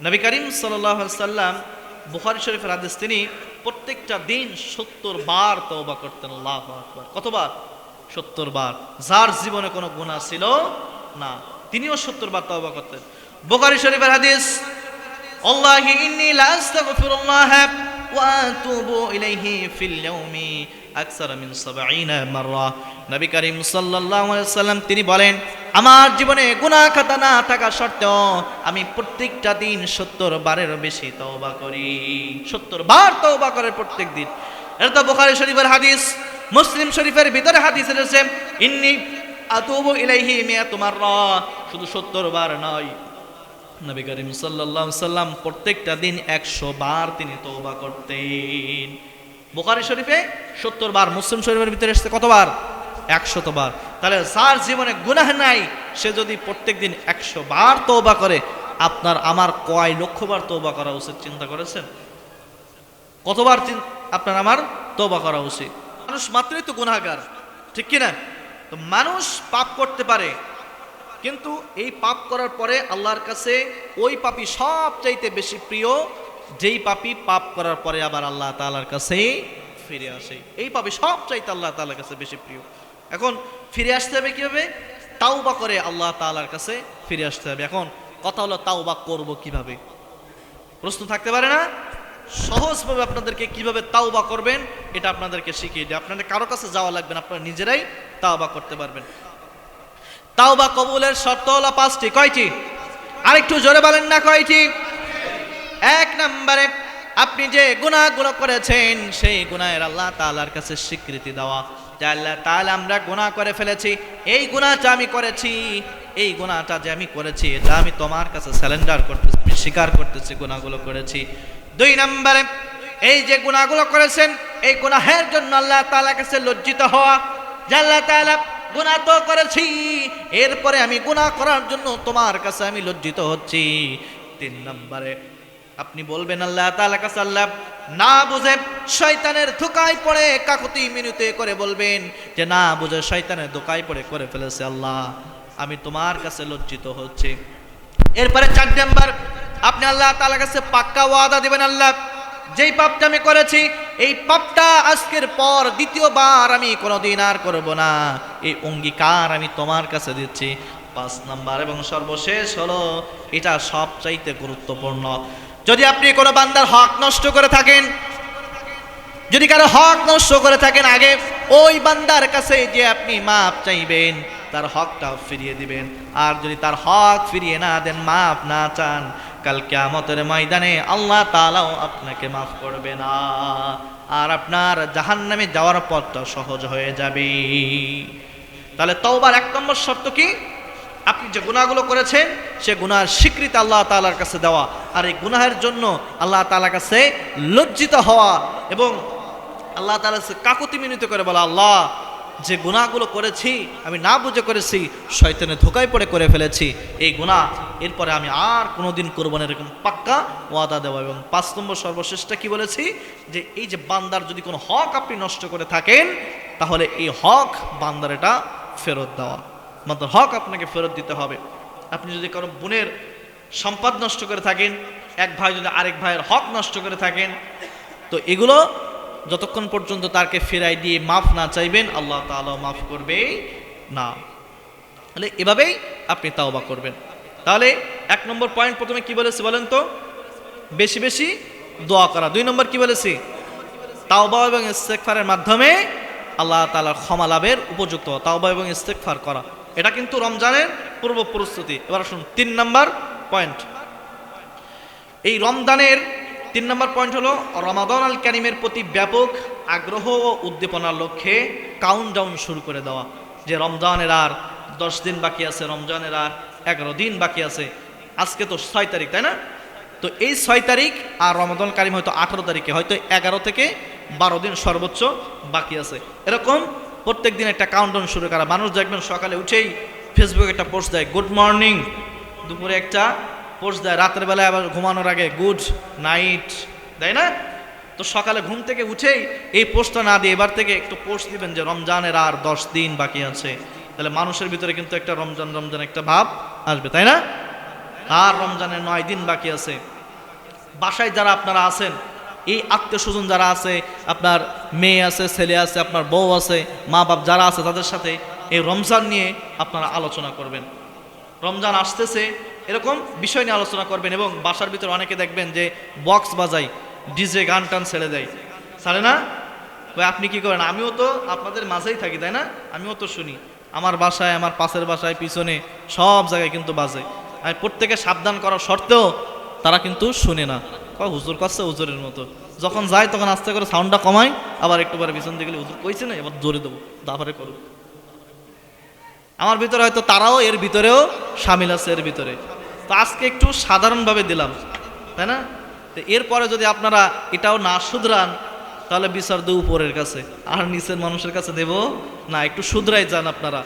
নবী করিম সাল্লাল্লাহু আলাইহি সাল্লাম বুখারী শরীফের হাদিস, তিনি প্রত্যেকটা দিন 70 বার তওবা করতেন। আল্লাহু আকবার। কতবার? 70 বার। যার জীবনে কোনো গুনাহ ছিল না, তিনিও 70 বার তওবা করতেন। বুখারী শরীফের হাদিস, আল্লাহি ইন্নী লা আস্তাগফিরুল্লাহ ওয়া আতুবু ইলাইহি ফিল ইয়াউমি আকসার মিন 70 মাররা। নবী করিম সাল্লাল্লাহু আলাইহি ওয়াসাল্লাম তিনি বলেন, আমার জীবনে গুনাহ খাতা না থাকা সত্ত্বেও আমি প্রত্যেকটা দিন 70 বারের বেশি তওবা করি। 70 বার তওবা করে প্রত্যেক দিন। এটা তো বুখারী শরীফের হাদিস। মুসলিম শরীফের ভিতরে হাদিস রয়েছে, ইন্নী আতুবু ইলাইহি মিয়াতু মাররা, শুধু 70 বার নয়, নবী করিম সাল্লাল্লাহু আলাইহি সাল্লাম প্রত্যেকটা দিন 100 বার তিনি তওবা করতেন। বুখারী শরীফে 70 বার, মুসলিম শরীফের ভিতরে এসেছে কতবার? 100 বার। তাহলে যার জীবনে গুনাহ নাই সে যদি প্রত্যেক দিন 100 বার তওবা করে, আপনার আমার কয় লক্ষ বার তওবা করা উচিত চিন্তা করেছেন? কতবার আপনার আমার তওবা করা উচিত? মানুষ মাত্রই তো গুনাহগার, ঠিক কি না? তো মানুষ পাপ করতে পারে, কিন্তু এই পাপ করার পরে আল্লাহর কাছে ওই পাপী সবচাইতে বেশি প্রিয় যেই পাপী পাপ করার পরে আবার আল্লাহ তাআলার কাছে ফিরে আসে। এই পাপী সবচাইতে আল্লাহ তাআলার কাছে বেশি প্রিয়। এখন ফিরে আসতে হবে কিভাবে? তাওবা করে আল্লাহ তাআলার কাছে ফিরে আসতে হবে। এখন কথা হলো তাওবা করব কিভাবে? প্রশ্ন থাকতে পারে না? সহজভাবে আপনাদেরকে কিভাবে তাওবা করবেন এটা আপনাদেরকে শিখিয়ে দিই। আপনাদের কারো কাছে যাওয়া লাগবে না, আপনারা নিজেরাই তাওবা করতে পারবেন। তাওবা কবুলের শর্ত হলো 5টি। কয়টি? আরেকটু জোরে বলেন না কয়টি? 1 নম্বরে আপনি যে গুনাহগুলো করেছেন সেই গুনাহের আল্লাহ তাআলার কাছে স্বীকৃতি দেওয়া, যে আল্লাহ তাআলা আমরা গুনাহ করে ফেলেছি, এই গুনাহটা আমি করেছি, এই গুনাহটা যে আমি করেছি এটা আমি তোমার কাছে সারেন্ডার করতেছি, আমি স্বীকার করতেছি গুনাহগুলো করেছি। 2 নম্বরে এই যে গুনাহগুলো করেছেন এই গুনাহের জন্য আল্লাহ তাআলার কাছে লজ্জিত হওয়া, যে আল্লাহ তাআলা গুনাহ তো করেছি, এরপরে আমি গুনাহ করার জন্য তোমার কাছে আমি লজ্জিত হচ্ছি। 3 নম্বরে আপনি বলবেন আল্লাহ তাআলার কাছে, আল্লাহ না বুঝে শয়তানের ধোঁকায় পড়ে কাকুতি মিনতি করে বলবেন যে না বুঝে শয়তানের ধোঁকায় পড়ে করে ফেলেছে, আল্লাহ আমি তোমার কাছে লজ্জিত হচ্ছি। এরপরে 4 নম্বর আপনি আল্লাহ তাআলার কাছে পাক্কা ওয়াদা দিবেন, আল্লাহ যেই পাপটা আমি করেছি এই পাপটা আজকের পর দ্বিতীয়বার আমি কোনোদিন আর করব না, এই অঙ্গীকার আমি তোমার কাছে দিচ্ছি। 5 নম্বর এবং সর্বশেষ হলো, এটা সবচাইতে গুরুত্বপূর্ণ, যদি আপনি কোনো বান্দার হক নষ্ট করে থাকেন, যদি কারো হক নষ্ট করে থাকেন, আগে ওই বান্দার কাছে যে আপনি মাপ চাইবেন, তার হকটা ফিরিয়ে দিবেন। আর যদি তার হক ফিরিয়ে না দেন, মাপ না চান, কাল কিয়ামতের ময়দানে আল্লাহ তাআলাও আপনাকে মাফ করবে না, আর আপনার জাহান্নামে যাওয়ার পথটা সহজ হয়ে যাবে। তাহলে তওবার 1 নম্বর শর্ত কি? আপনি যে গুনাহগুলো করেছেন সে গুনাহের স্বীকৃতি আল্লাহ তাআলার কাছে দেওয়া, আর এই গুনাহের জন্য আল্লাহ তাআলার কাছে লজ্জিত হওয়া এবং আল্লাহ তাআলার কাছে কাকুতি মিনতি করে বলা, আল্লাহ যে গুনাহগুলো করেছি আমি না বুঝে করেছি, শয়তানের ধোঁকায় পড়ে করে ফেলেছি, এই গুনাহ এরপরে আমি আর কোনোদিন করব না, এরকম পাক্কা ওয়াদা দেওয়া। এবং 5 নম্বর সর্বশেষটা কি বলেছি? যে এই যে বান্দার যদি কোনো হক আপনি নষ্ট করে থাকেন, তাহলে এই হক বান্দার এটা ফেরত দেওয়া, বান্দার হক আপনাকে ফেরত দিতে হবে। আপনি যদি কারো বোনের সম্পদ নষ্ট করে থাকেন, এক ভাই যদি আরেক ভাইয়ের হক নষ্ট করে থাকেন, তো এগুলো যতক্ষণ পর্যন্ত তাকে ফেরাই দিয়ে মাফ না চাইবেন, আল্লাহ তাআলা মাফ করবে না। তাহলে এভাবেই আপনি তাওবা করবেন। তাহলে 1 নম্বর পয়েন্ট প্রথমে কি বলেছি বলেন তো? বেশি বেশি দোয়া করা। 2 নম্বর কি বলেছি? তাওবা এবং ইস্তেগফারের মাধ্যমে আল্লাহ তাআলার ক্ষমা লাভের উপযুক্ত তাওবা এবং ইস্তেগফার করা, এটা কিন্তু রমজানের পূর্ব প্রস্তুতি। এবার আসুন 3 নম্বর পয়েন্ট। এই রমজানের 3 নম্বর পয়েন্ট হলো রমাদান আল কারিমের প্রতি ব্যাপক আগ্রহ ও উদ্দীপনার লক্ষ্যে কাউন্টডাউন শুরু করে দেওয়া, যে রমজানের আর 10 দিন বাকি আছে, রমজানের আর 11 দিন বাকি আছে, আজকে তো 6 তারিখ, তাই না? তো এই 6 তারিখ আর রমাদান কারিম হয়তো 18 তারিখে, হয়তো 11 থেকে 12 দিন সর্বোচ্চ বাকি আছে, এরকম প্রত্যেক দিন একটা কাউন্টডাউন শুরু করা। মানুষ দেখবেন সকালে উঠেই ফেসবুকে একটা পোস্ট দেয় গুড মর্নিং, দুপুরে একটা পোস্ট দেয়, রাতের বেলায় আবার ঘুমানোর আগে গুড নাইট, দেয় না? তো সকালে ঘুম থেকে উঠেই এই পোস্টটা না দিয়ে এবার থেকে একটু পোস্ট দিবেন যে রমজানের আর 10 দিন বাকি আছে, তাহলে মানুষের ভিতরে কিন্তু একটা রমজান রমজান একটা ভাব আসবে, তাই না? আর রমজানের 9 দিন বাকি আছে। বাসায় যারা আপনারা আছেন, এই আত্মীয় স্বজন যারা আছে, আপনার মেয়ে আছে, ছেলে আছে, আপনার বউ আছে, মা বাপ যারা আছে, তাদের সাথে এই রমজান নিয়ে আপনারা আলোচনা করবেন। রমজান আসতেছে এরকম বিষয় নিয়ে আলোচনা করবেন। এবং বাসার ভিতরে অনেকে দেখবেন যে বক্স বাজাই, ডিজে গান টান ছেড়ে দেয়, ছাড়ে না? ভাই আপনি কি করেন? আমিও তো আপনাদের মাঝেই থাকি, তাই না? আমিও তো শুনি, আমার বাসায়, আমার পাশের বাসায়, পিছনে সব জায়গায় কিন্তু বাজে। আমি প্রত্যেকে সাবধান করার সত্ত্বেও তারা কিন্তু শুনে না, হুজুর কাছে হুজুরের মতো। যখন যাই তখন আস্তে করে সাউন্ডটা কমাই, আবার একটু পরে পিছন দিকে গেলে হুজুর কইছে না, এবার জোরে দেবো, তারপরে করুক। আমার ভিতরে হয়তো তারাও এর ভিতরেও সামিল আছে এর ভিতরে। তো আজকে একটু সাধারণভাবে দিলাম, তাই না? তো এরপরে যদি আপনারা এটাও না শুধরান তাহলে বিচার দেব উপরের কাছে, আর নিচের মানুষের কাছে দেব না। একটু শুধরাই যান আপনারা।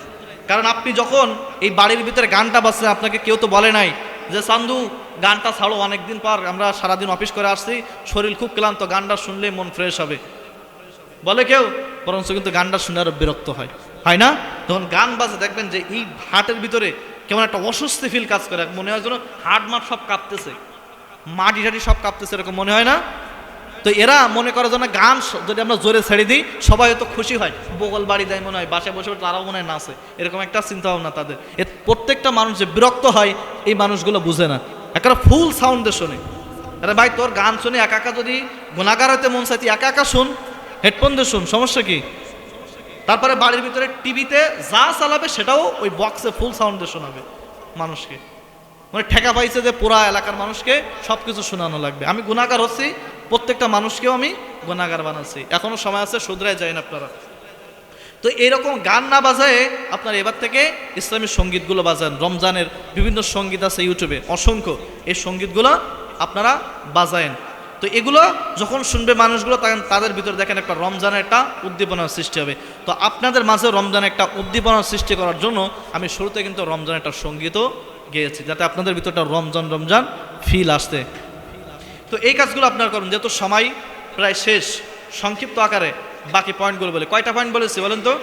কারণ আপনি যখন এই বাড়ির ভিতরে গানটা বাজছে, আপনাকে কেউ তো বলে নাই যে চান্দু গানটা ছাড়ো, অনেকদিন পর আমরা সারাদিন অফিস করে আসছি, শরীর খুব ক্লান্ত, গানটা শুনলে মন ফ্রেশ হবে, বলে কেউ? বরঞ্চ কিন্তু গানটা শুনে আরো বিরক্ত হয়, হয় না? তখন গান বাজে দেখবেন যে এই হার্টের ভিতরে কেমন একটা অস্বস্তি ফিল কাজ করে, মনে হয় যেন হার্ট মাঠ সব কাঁপতেছে, মাটি টাটি সব কাঁপতেছে, এরকম মনে হয় না? তো এরা মনে করে যেন গান যদি আমরা জোরে ছেড়ে দিই সবাই হয়তো খুশি হয়, বগল বাড়ি দেয় মনে হয়, বাসায় বসে তারাও মনে হয় নাচে, এরকম একটা চিন্তা ভাবনা তাদের। এর প্রত্যেকটা মানুষ যে বিরক্ত হয় এই মানুষগুলো বুঝে না, একটা ফুল সাউন্ডে শোনে। আরে ভাই তোর গান শুনে একা একা যদি গুণাগার হইতে মন চাইতি একা একা শুন, হেডফোন দিয়ে শুন, সমস্যা কি? তারপরে বাড়ির ভিতরে টিভিতে যা চালাবে সেটাও ওই বক্সে ফুল সাউন্ডে শোনাবে মানুষকে, মানে ঠেকা পাইছে যে পুরা এলাকার মানুষকে সব কিছু শোনানো লাগবে। আমি গুণাগার হচ্ছি, প্রত্যেকটা মানুষকেও আমি গুণাগার বানাচ্ছি, এখনো সময় আছে, শুধরায় যাই না আপনারা। তো এইরকম গান না বাজায় আপনারা এবার থেকে ইসলামী সঙ্গীতগুলো বাজান। রমজানের বিভিন্ন সঙ্গীত আছে ইউটিউবে অসংখ্য, এই সঙ্গীতগুলো আপনারা বাজায়েন। তো এগুলো যখন শুনবে মানুষগুলো তখন তাদের ভিতরে দেখেন একটা রমজানের একটা উদ্দীপনার সৃষ্টি হবে। তো আপনাদের মাঝে রমজানের একটা উদ্দীপনার সৃষ্টি করার জন্য আমি শুরুতে কিন্তু রমজানের একটা সঙ্গীতও গেয়েছি, যাতে আপনাদের ভিতরটা রমজান রমজান ফিল আসতে। তো এই কাজগুলো আপনারা করুন, যেহেতু সময় প্রায় শেষ, সংক্ষিপ্ত আকারে বাকি পয়েন্টগুলো বলে। কয়টা পয়েন্ট বলেছি বলেন তো?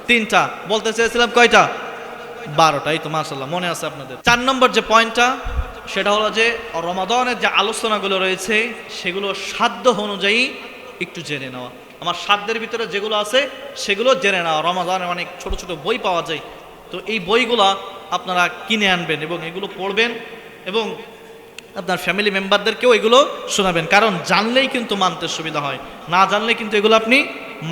3টা। বলতে চেয়েছিলাম কয়টা? 12টা। এই তো মাশাআল্লাহ মনে আছে আপনাদের। 4 নম্বর যে পয়েন্টটা সেটা হলো যে রমাদানের যে আলোচনাগুলো রয়েছে সেগুলো সাধ্য অনুযায়ী একটু জেনে নেওয়া। আমার সাধ্যের ভিতরে যেগুলো আছে সেগুলো জেনে নেওয়া। রমাদানের অনেক ছোট ছোট বই পাওয়া যায়, তো এই বইগুলো আপনারা কিনে আনবেন এবং এগুলো পড়বেন এবং আপনার ফ্যামিলি মেম্বারদেরকেও এগুলো শোনাবেন। কারণ জানলেই কিন্তু মানতে সুবিধা হয়, না জানলে কিন্তু এগুলো আপনি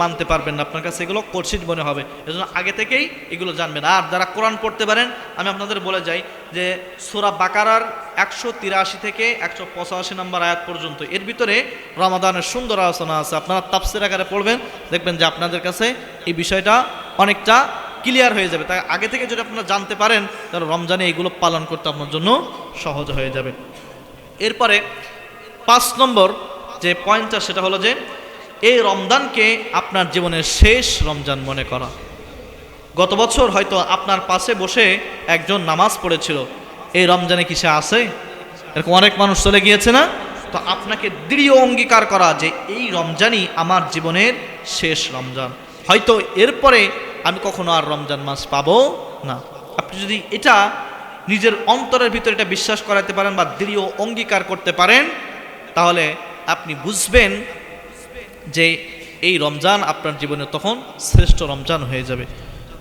মানতে পারবেন না, আপনার কাছে এগুলো কঠিন মনে হবে। এজন্য আগে থেকেই এগুলো জানবেন। আর যারা কোরআন পড়তে পারেন, আমি আপনাদের বলে যাই যে সূরা বাকারার 183 থেকে 185 নম্বর আয়াত পর্যন্ত এর ভিতরে রমাদানের সুন্দর আলোচনা আছে। আপনারা তাফসীর আকারে পড়বেন, দেখবেন যে আপনাদের কাছে এই বিষয়টা অনেকটা ক্লিয়ার হয়ে যাবে। তাই আগে থেকে যদি আপনারা জানতে পারেন তাহলে রমজানে এগুলো পালন করতে আপনার জন্য সহজ হয়ে যাবে। এরপরে 5 নম্বর যে পয়েন্টটা সেটা হলো যে এই রমজানকে আপনার জীবনের শেষ রমজান মনে করা। গত বছর হয়তো আপনার পাশে বসে একজন নামাজ পড়েছিল, এই রমজানে কি সে আছে? এরকম অনেক মানুষ চলে গিয়েছে না? তো আপনাকে দৃঢ় অঙ্গীকার করা যে এই রমজানই আমার জীবনের শেষ রমজান, হয়তো এরপরে আমি কখনো আর রমজান মাস পাবো না। আপনি যদি এটা নিজের অন্তরের ভিতরে এটা বিশ্বাস করাতে পারেন বা দৃঢ় অঙ্গীকার করতে পারেন, তাহলে আপনি বুঝবেন যে এই রমজান আপনার জীবনে তখন শ্রেষ্ঠ রমজান হয়ে যাবে।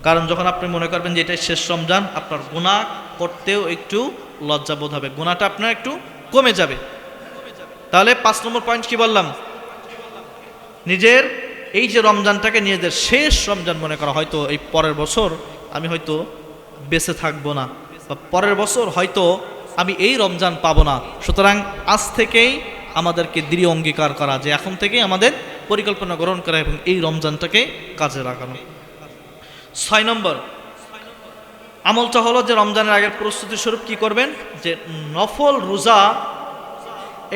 কারণ যখন আপনি মনে করবেন যে এটাই শেষ রমজান, আপনার গুনাহ করতেও একটু লজ্জাবোধ হবে, গুনাহটা আপনার একটু কমে যাবে। তাহলে 5 নম্বর পয়েন্ট কি বললাম? নিজের এই যে রমজানটাকে নিজেদের শেষ রমজান মনে করা। হয়তো এই পরের বছর আমি হয়তো বেঁচে থাকবো না, বা পরের বছর হয়তো আমি এই রমজান পাবো না, সুতরাং আজ থেকেই আমাদেরকে দৃঢ় অঙ্গীকার করা যে এখন থেকেই আমাদের পরিকল্পনা গ্রহণ করা এবং এই রমজানটাকে কাজে লাগানো। 6 নম্বর আমলটা হলো যে রমজানের আগের প্রস্তুতি স্বরূপ কি করবেন, যে নফল রোজা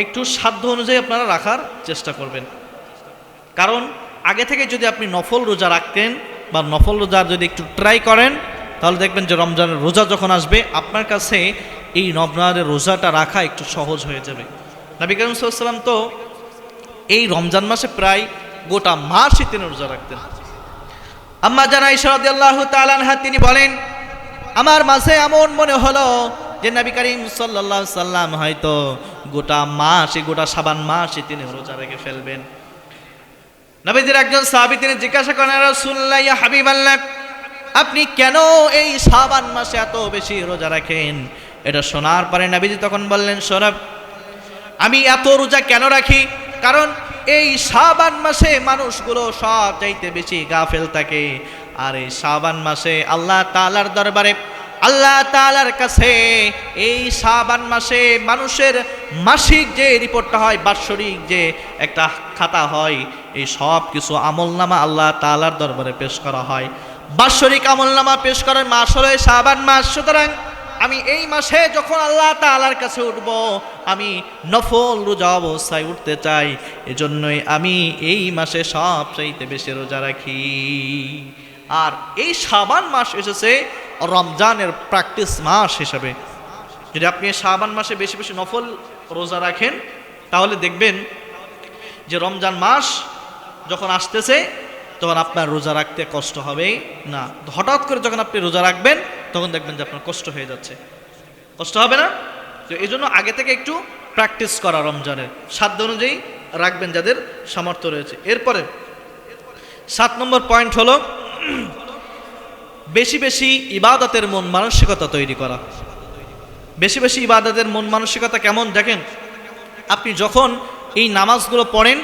একটু সাধ্য অনুযায়ী আপনারা রাখার চেষ্টা করবেন। কারণ আগে থেকে যদি আপনি নফল রোজা রাখতেন বা নফল রোজা যদি একটু ট্রাই করেন, তাহলে দেখবেন যে রমজানের রোজা যখন আসবে আপনার কাছে এই রমজানের রোজাটা রাখা একটু সহজ হয়ে যাবে। নবী করিম সাল্লাল্লাহু আলাইহি ওয়াসাল্লাম তো এই রমজান মাসে প্রায় গোটা মাসই তিনি রোজা রাখতেন। আম্মা জান আয়েশা রাদিয়াল্লাহু তাআলা আনহা তিনি বলেন, আমার মাঝে এমন মনে হলো যে নবী করিম সাল্লাল্লাহু আলাইহি ওয়াসাল্লাম হয়তো গোটা মাসই, গোটা শাবান মাসই তিনি রোজা রেখে ফেলবেন। নবীজির একজন সাহাবী তিনি জিজ্ঞাসা করেন, ইয়া রাসূলুল্লাহ, ইয়া হাবিবাল্লাহ, আপনি কেন এই শাবান মাসে এত বেশি রোজা রাখেন? এটা শোনার পরে নবীজি তখন বললেন, শোনো, আমি এত রোজা কেন রাখি? কারণ এই শাবান মাসে মানুষগুলো সব চাইতে বেশি গাফেল থাকে, আর এই শাবান মাসে আল্লাহ তাআলার দরবারে আল্লাহ তাআলার কাছে এই শাবান মাসে মানুষের মাসিক যে রিপোর্টটা হয়, বাৎসরিক যে একটা খাতা হয়, এই সব কিছু আমলনামা আল্লাহ তাআলার দরবারে পেশ করা হয়। বাৎসরিক আমলনামা পেশ করার মাস হলো এই শাবান মাস। সুতরাং আমি এই মাসে যখন আল্লাহ তাআলার কাছে উঠব, আমি নফল রোজা অবস্থায় উঠতে চাই, এজন্যই আমি এই মাসে সবচাইতে বেশি রোজা রাখি। আর এই শাবান মাস এসেছে রমজানের প্র্যাকটিস মাস হিসাবে। যদি আপনি শাবান মাসে বেশি বেশি নফল রোজা রাখেন, তাহলে দেখবেন যে রমজান মাস যখন আসতেছে তখন আপনার রোজা রাখতে কষ্ট হবে না। হঠাৎ করে যখন আপনি রোজা রাখবেন তখন দেখবেন যে আপনার কষ্ট হয়ে যাচ্ছে, কষ্ট হবে না। তো এই জন্য আগে থেকে একটু প্র্যাকটিস করা, রমজানের সাধ্য অনুযায়ী রাখবেন যাদের সামর্থ্য রয়েছে। এরপরে 7 নম্বর পয়েন্ট হলো বেশি বেশি ইবাদতের মন মানসিকতা তৈরি করা। বেশি বেশি ইবাদতের মন মানসিকতা কেমন দেখেন, আপনি যখন এই নামাজগুলো পড়েন,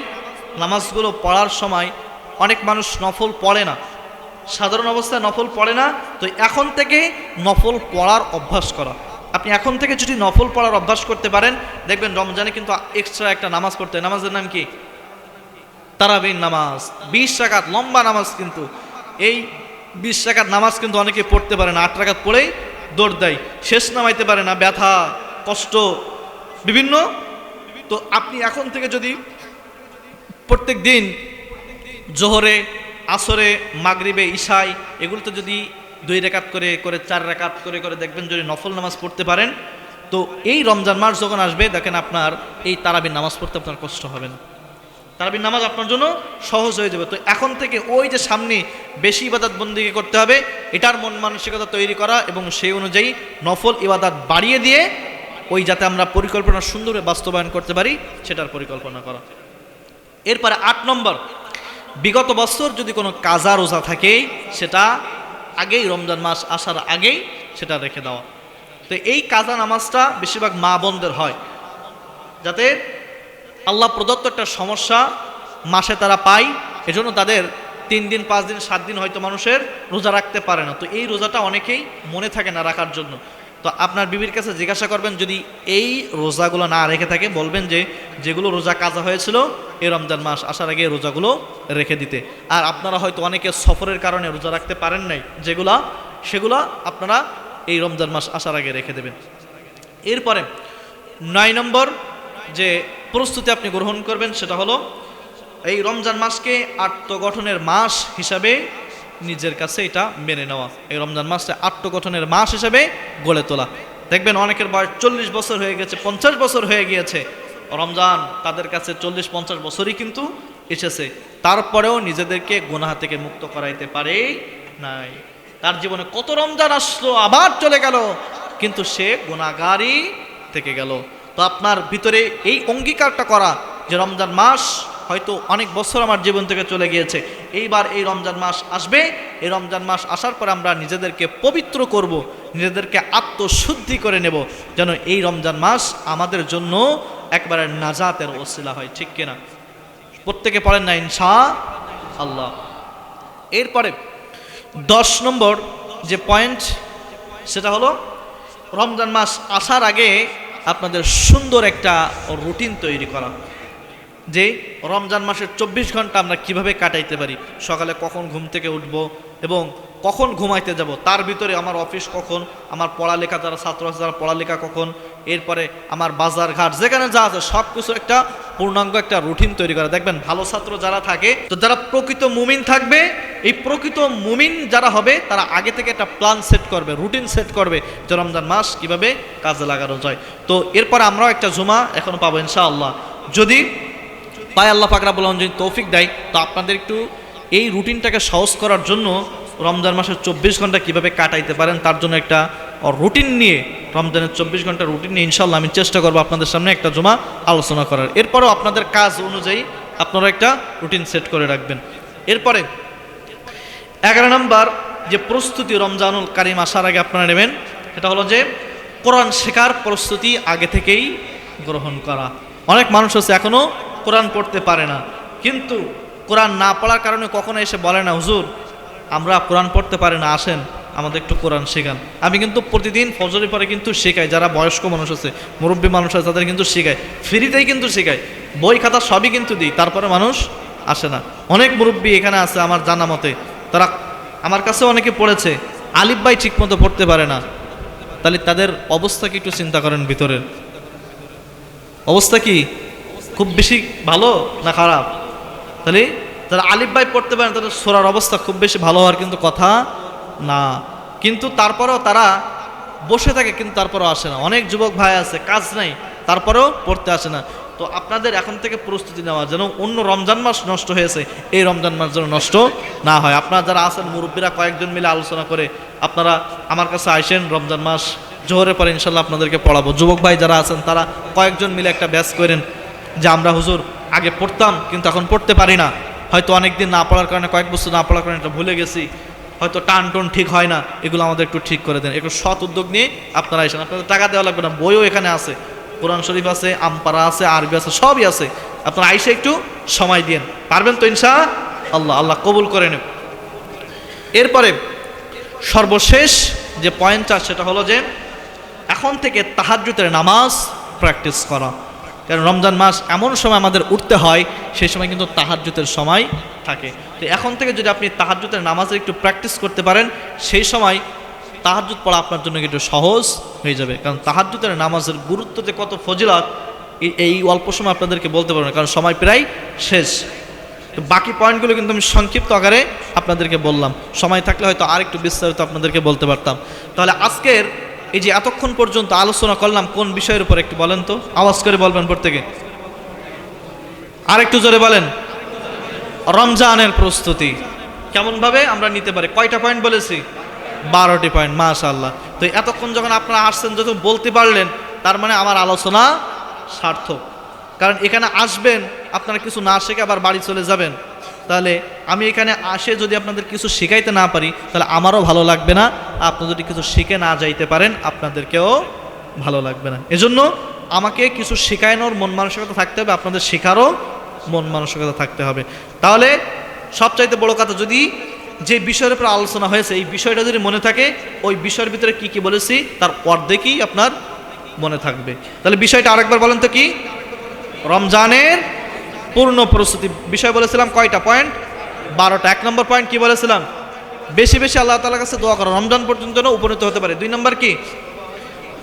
নামাজগুলো পড়ার সময় অনেক মানুষ নফল পড়ে না, সাধারণ অবস্থায় নফল পড়ে না। তো এখন থেকে নফল পড়ার অভ্যাস করা। আপনি এখন থেকে যদি নফল পড়ার অভ্যাস করতে পারেন, দেখবেন রমজানে কিন্তু এক্সট্রা একটা নামাজ পড়তে হয়। নামাজের নাম কি? তারাবির নামাজ, 20 রাকাত লম্বা নামাজ। কিন্তু এই 20 রাকাত নামাজ কিন্তু অনেকে পড়তে পারে না, 8 রাকাত পড়েই দৌড় দেয়, শেষ নামাইতে পারে না, ব্যথা কষ্ট বিভিন্ন। তো আপনি এখন থেকে যদি প্রত্যেক দিন জোহরে, আসরে, মাগরিবে, ইশায় এগুলোতে যদি 2 রাকাত করে করে 4 রাকাত করে করে দেখবেন যদি নফল নামাজ পড়তে পারেন, তো এই রমজান মাস যখন আসবে দেখেন আপনার এই তারাবির নামাজ পড়তে আপনার কষ্ট হবে না, তারাবির নামাজ আপনার জন্য সহজ হয়ে যাবে। তো এখন থেকে ওই যে সামনে বেশি ইবাদত বন্দেগী করতে হবে, এটার মন মানসিকতা তৈরি করা এবং সেই অনুযায়ী নফল ইবাদত বাড়িয়ে দিয়ে ওই যাতে আমরা পরিকল্পনা সুন্দরভাবে বাস্তবায়ন করতে পারি সেটার পরিকল্পনা করা। এরপরে 8 নম্বর, বিগত বছর যদি কোনো কাজা রোজা থাকে সেটা আগেই, রমজান মাস আসার আগেই সেটা রেখে দেওয়া। তো এই কাজা নামাজটা বেশিরভাগ মা বোনদের হয়, যাতে আল্লাহ প্রদত্ত একটা সমস্যা মাসে তারা পায়, এজন্য তাদের 3 দিন 5 দিন 7 দিন হয়তো মানুষের রোজা রাখতে পারে না। তো এই রোজাটা অনেকেই মনে থাকে না রাখার জন্য। তো আপনার বিবির কাছে জিজ্ঞাসা করবেন, যদি এই রোজাগুলো না রেখে থাকে বলবেন যে যেগুলো রোজা কাজা হয়েছিল এই রমজান মাস আসার আগে রোজাগুলো রেখে দিতে। আর আপনারা হয়তো অনেকে সফরের কারণে রোজা রাখতে পারেন নাই, সেগুলো আপনারা এই রমজান মাস আসার আগে রেখে দেবেন। এরপরে 9 নম্বর যে প্রস্তুতি আপনি গ্রহণ করবেন সেটা হলো এই রমজান মাসকে আত্মগঠনের মাস হিসাবে নিজের কাছে এটা মেনে নেওয়া। এই রমজান মাসটা আত্মগঠনের মাস হিসাবে গড়ে তোলা। দেখবেন অনেকের বয়স 40 বছর হয়ে গেছে, 50 বছর হয়ে গিয়েছে, রমজান তাদের কাছে 40-50 বছরই কিন্তু এসেছে, তারপরেও নিজেদেরকে গুনাহ থেকে মুক্ত করাইতে পারে নাই। তার জীবনে কত রমজান আসলো আবার চলে গেল, কিন্তু সে গুনাহগারই থেকে গেল। তো আপনার ভিতরে এই অঙ্গীকারটা করা যে রমজান মাস হয়তো অনেক বছর আমার জীবন থেকে চলে গিয়েছে, এইবার এই রমজান মাস আসবে, এই রমজান মাস আসার পর আমরা নিজেদেরকে পবিত্র করব, নিজেদেরকে আত্মশুদ্ধি করে নেব, যেন এই রমজান মাস আমাদের জন্য একবারে নাজাতের ওসিলা হয়। ঠিক কিনা? প্রত্যেকে পড়েন না ইনশাআল্লাহ। এরপরে 10 নম্বর যে পয়েন্ট সেটা হলো রমজান মাস আসার আগে আপনাদের সুন্দর একটা রুটিন তৈরি করা, যে রমজান মাসের 24 ঘন্টা আমরা কিভাবে কাটাইতে পারি। সকালে কখন ঘুম থেকে উঠব এবং কখন ঘুমাইতে যাব, তার ভিতরে আমার অফিস কখন, আমার পড়ালেখা যারা ছাত্র আছে যারা পড়ালেখা কখন, এরপরে আমার বাজার ঘাট যেখানে যা আছে সব কিছু একটা পূর্ণাঙ্গ একটা রুটিন তৈরি করা। দেখবেন ভালো ছাত্র যারা থাকে, তো যারা প্রকৃত মুমিন থাকবে, এই প্রকৃত মুমিন যারা হবে তারা আগে থেকে একটা প্ল্যান সেট করবে, রুটিন সেট করবে যে রমজান মাস কিভাবে কাজে লাগানো যায়। তো এরপর আমরাও একটা জুমা এখনো পাবো ইনশাআল্লাহ, যদি পায় আল্লাহ পাক রব্বুল আলামিন যদি তৌফিক দেয়। তো আপনাদের একটু এই রুটিনটাকে সহজ করার জন্য রমজান মাসের 24 ঘন্টা কিভাবে কাটাইতে পারেন তার জন্য একটা রুটিন নিয়ে, রমজানের 24 ঘন্টা রুটিন নিয়ে ইনশাআল্লাহ আমি চেষ্টা করবো আপনাদের সামনে একটা জুমা আলোচনা করার। এরপরেও আপনাদের কাজ অনুযায়ী আপনারা একটা রুটিন সেট করে রাখবেন। এরপরে 11 নম্বর যে প্রস্তুতি রমজানুল কারিম আসার আগে আপনারা নেবেন, এটা হলো যে কোরআন শেখার প্রস্তুতি আগে থেকেই গ্রহণ করা। অনেক মানুষ আছে এখনো কোরআন পড়তে পারে না, কিন্তু কোরআন না পড়ার কারণে কখনো এসে বলে না হুজুর আমরা কোরআন পড়তে পারি না, আসেন আমাদের একটু কোরআন শেখান। আমি কিন্তু প্রতিদিন ফজরের পরে কিন্তু শেখাই, যারা বয়স্ক মানুষ আছে, মুরব্বী মানুষ আছে, তাদের কিন্তু শেখাই, ফ্রিতেই কিন্তু শেখাই, বই খাতা সবই কিন্তু দিই, তারপরে মানুষ আসে না। অনেক মুরব্বী এখানে আছে আমার জানা মতে, তারা আমার কাছে অনেকে পড়েছে, আলিফ বাই ঠিক মতো পড়তে পারে না। তাহলে তাদের অবস্থা কি একটু চিন্তা করেন, ভিতরের অবস্থা কি খুব বেশি ভালো না খারাপ? তাহলে যারা আলিফ বাই পড়তে পারেন তাদের সূরার অবস্থা খুব বেশি ভালো হওয়ার কিন্তু কথা না। কিন্তু তারপরেও তারা বসে থাকে, কিন্তু তারপরেও আসে না। অনেক যুবক ভাই আছে, কাজ নাই, তারপরেও পড়তে আসে না। তো আপনাদের এখন থেকে প্রস্তুতি নেওয়া, যেন অন্য রমজান মাস নষ্ট হয়েছে এই রমজান মাস যেন নষ্ট না হয়। আপনারা যারা আছেন মুরব্বীরা কয়েকজন মিলে আলোচনা করে আপনারা আমার কাছে আইসেন, রমজান মাস জোহরের পরে ইনশাল্লাহ আপনাদেরকে পড়াবো। যুবক ভাই যারা আছেন তারা কয়েকজন মিলে একটা ব্যাচ করেন, যে আমরা হুজুর আগে পড়তাম কিন্তু এখন পড়তে পারি না, হয়তো অনেক দিন না পড়ার কারণে, কয়েক বছর না পড়ার কারণে এটা ভুলে গেছি, হয়তো টান টোন ঠিক হয় না, এগুলো আমাদের একটু ঠিক করে দেন। একটু সৎ উদ্যোগ নিয়ে আপনারা এসেন, আপনাদের টাকা দেওয়া লাগবে না, বইও এখানে আছে, কোরআন শরীফ আছে, আমপারা আছে, আরবি আছে, সবই আছে। আপনারা আইসে একটু সময় দিন, পারবেন তো ইনশাআল্লাহ? আল্লাহ কবুল করে নেব। এরপরে সর্বশেষ যে পয়েন্টটা সেটা হলো যে এখন থেকে তাহাজ্জুদের নামাজ প্র্যাকটিস করা। কারণ রমজান মাস এমন সময় আমাদের উঠতে হয়, সেই সময় কিন্তু তাহাজ্জুদের সময় থাকে। তো এখন থেকে যদি আপনি তাহাজ্জুদের নামাজের একটু প্র্যাকটিস করতে পারেন, সেই সময় তাহাজ্জুদ পড়া আপনার জন্য একটু সহজ হয়ে যাবে। কারণ তাহাজ্জুদের নামাজের গুরুত্বতে কত ফজিলত এই অল্প সময় আপনাদেরকে বলতে পারবো না, কারণ সময় প্রায় শেষ। তো বাকি পয়েন্টগুলো কিন্তু আমি সংক্ষিপ্ত আকারে আপনাদেরকে বললাম, সময় থাকলে হয়তো আর একটু বিস্তারিত আপনাদেরকে বলতে পারতাম। তাহলে আজকের এই যে এতক্ষণ পর্যন্ত আলোচনা করলাম কোন বিষয়ের উপর একটু বলেন তো, আওয়াজ করে বলবেন প্রত্যেকে, আর একটু জোরে বলেন। রমজানের প্রস্তুতি কেমনভাবে আমরা নিতে পারি। কয়টা পয়েন্ট বলেছি? 12টি পয়েন্ট, মাশাআল্লাহ। তো এতক্ষণ যখন আপনারা আসছেন, যখন বলতে পারলেন, তার মানে আমার আলোচনা সার্থক। কারণ এখানে আসবেন, আপনারা কিছু না শিখে আবার বাড়ি চলে যাবেন, তাহলে আমি এখানে আসে যদি আপনাদের কিছু শিখাইতে না পারি, তাহলে আমারও ভালো লাগবে না। আপনি যদি কিছু শিখে না যাইতে পারেন, আপনাদেরকেও ভালো লাগবে না। এজন্য আমাকে কিছু শেখানোর মন মানসিকতা থাকতে হবে, আপনাদের শেখারও মন মানসিকতা থাকতে হবে। তাহলে সবচাইতে বড় কথা, যদি যে বিষয়ের উপর আলোচনা হয়েছে এই বিষয়টা যদি মনে থাকে, ওই বিষয়ের ভিতরে কি কি বলেছি তার অর্ধেকই আপনার মনে থাকবে। তাহলে বিষয়টা আরেকবার বলেন তো, কি? রমজানের পূর্ণ প্রস্তুতি বিষয় বলেছিলাম কয়টা পয়েন্ট? 12টা। 1 নম্বর পয়েন্ট কি বলেছিলাম? বেশি বেশি আল্লাহ তাআলার কাছে দোয়া করা, রমজান পর্যন্ত যেন উপনীত হতে পারে। 2 নম্বর কি?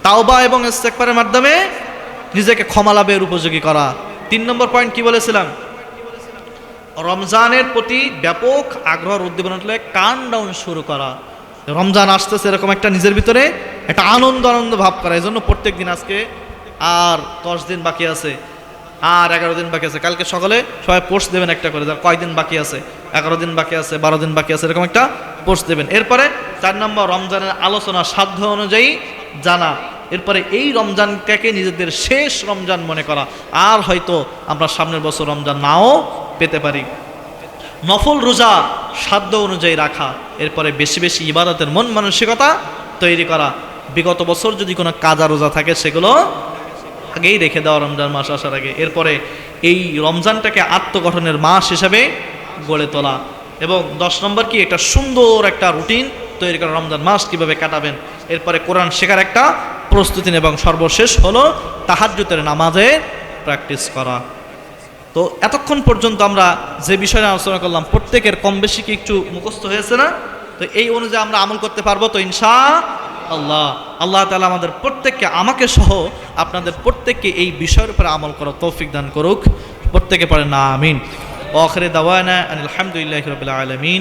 তাওবা এবং ইস্তেগফারের মাধ্যমে নিজেকে ক্ষমা লাভের উপযোগী করা। 3 নম্বর পয়েন্ট কি বলেছিলাম? রমজানের প্রতি ব্যাপক আগ্রহ উদ্দীপনা হলে কাউন্টডাউন শুরু করা। রমজান আসতেছে, এরকম একটা নিজের ভিতরে একটা আনন্দ ভাব করা। এই জন্য প্রত্যেক দিন, আজকে আর 10 দিন বাকি আছে, আর 11 দিন বাকি আছে, কালকে সকালে সবাই পোস্ট দেবেন একটা করে, যার কয়দিন বাকি আছে, 11 দিন বাকি আছে, 12 দিন বাকি আছে, এরকম একটা পোস্ট দেবেন। এরপরে 4 নম্বর, রমজানের আলোচনা সাধ্য অনুযায়ী জানা। এরপরে এই রমজানটাকে নিজেদের শেষ রমজান মনে করা, আর হয়তো আমরা সামনের বছর রমজান নাও পেতে পারি। নফল রোজা সাধ্য অনুযায়ী রাখা। এরপরে বেশি বেশি ইবাদতের মন মানসিকতা তৈরি করা। বিগত বছর যদি কোনো কাজা রোজা থাকে সেগুলো আগেই রেখে দেওয়া রমজান মাস আসার আগে। এরপরে এই রমজানটাকে আত্মগঠনের মাস হিসাবে গড়ে তোলা। এবং 10 নম্বর কি, একটা সুন্দর একটা রুটিন তৈরি করা, রমজান মাস কীভাবে কাটাবেন। এরপরে কোরআন শেখার একটা প্রস্তুতি, এবং সর্বশেষ হলো তাহাজ্জুদের নামাজের প্র্যাকটিস করা। তো এতক্ষণ পর্যন্ত আমরা যে বিষয়ে আলোচনা করলাম, প্রত্যেকের কম বেশি কি একটু মুখস্থ হয়েছে না? তো এই অনুযায়ী আমরা আমল করতে পারবো তো ইনশাআল্লাহ। আল্লাহ তাআলা আমাদের প্রত্যেককে, আমাকে সহ আপনাদের প্রত্যেককে এই বিষয়ের উপরে আমল করার তৌফিক দান করুক। প্রত্যেকে পড়েন আমিন। ওয়া আখিরু দাওয়ানা আলহামদুলিল্লাহি রাব্বিল আলামিন।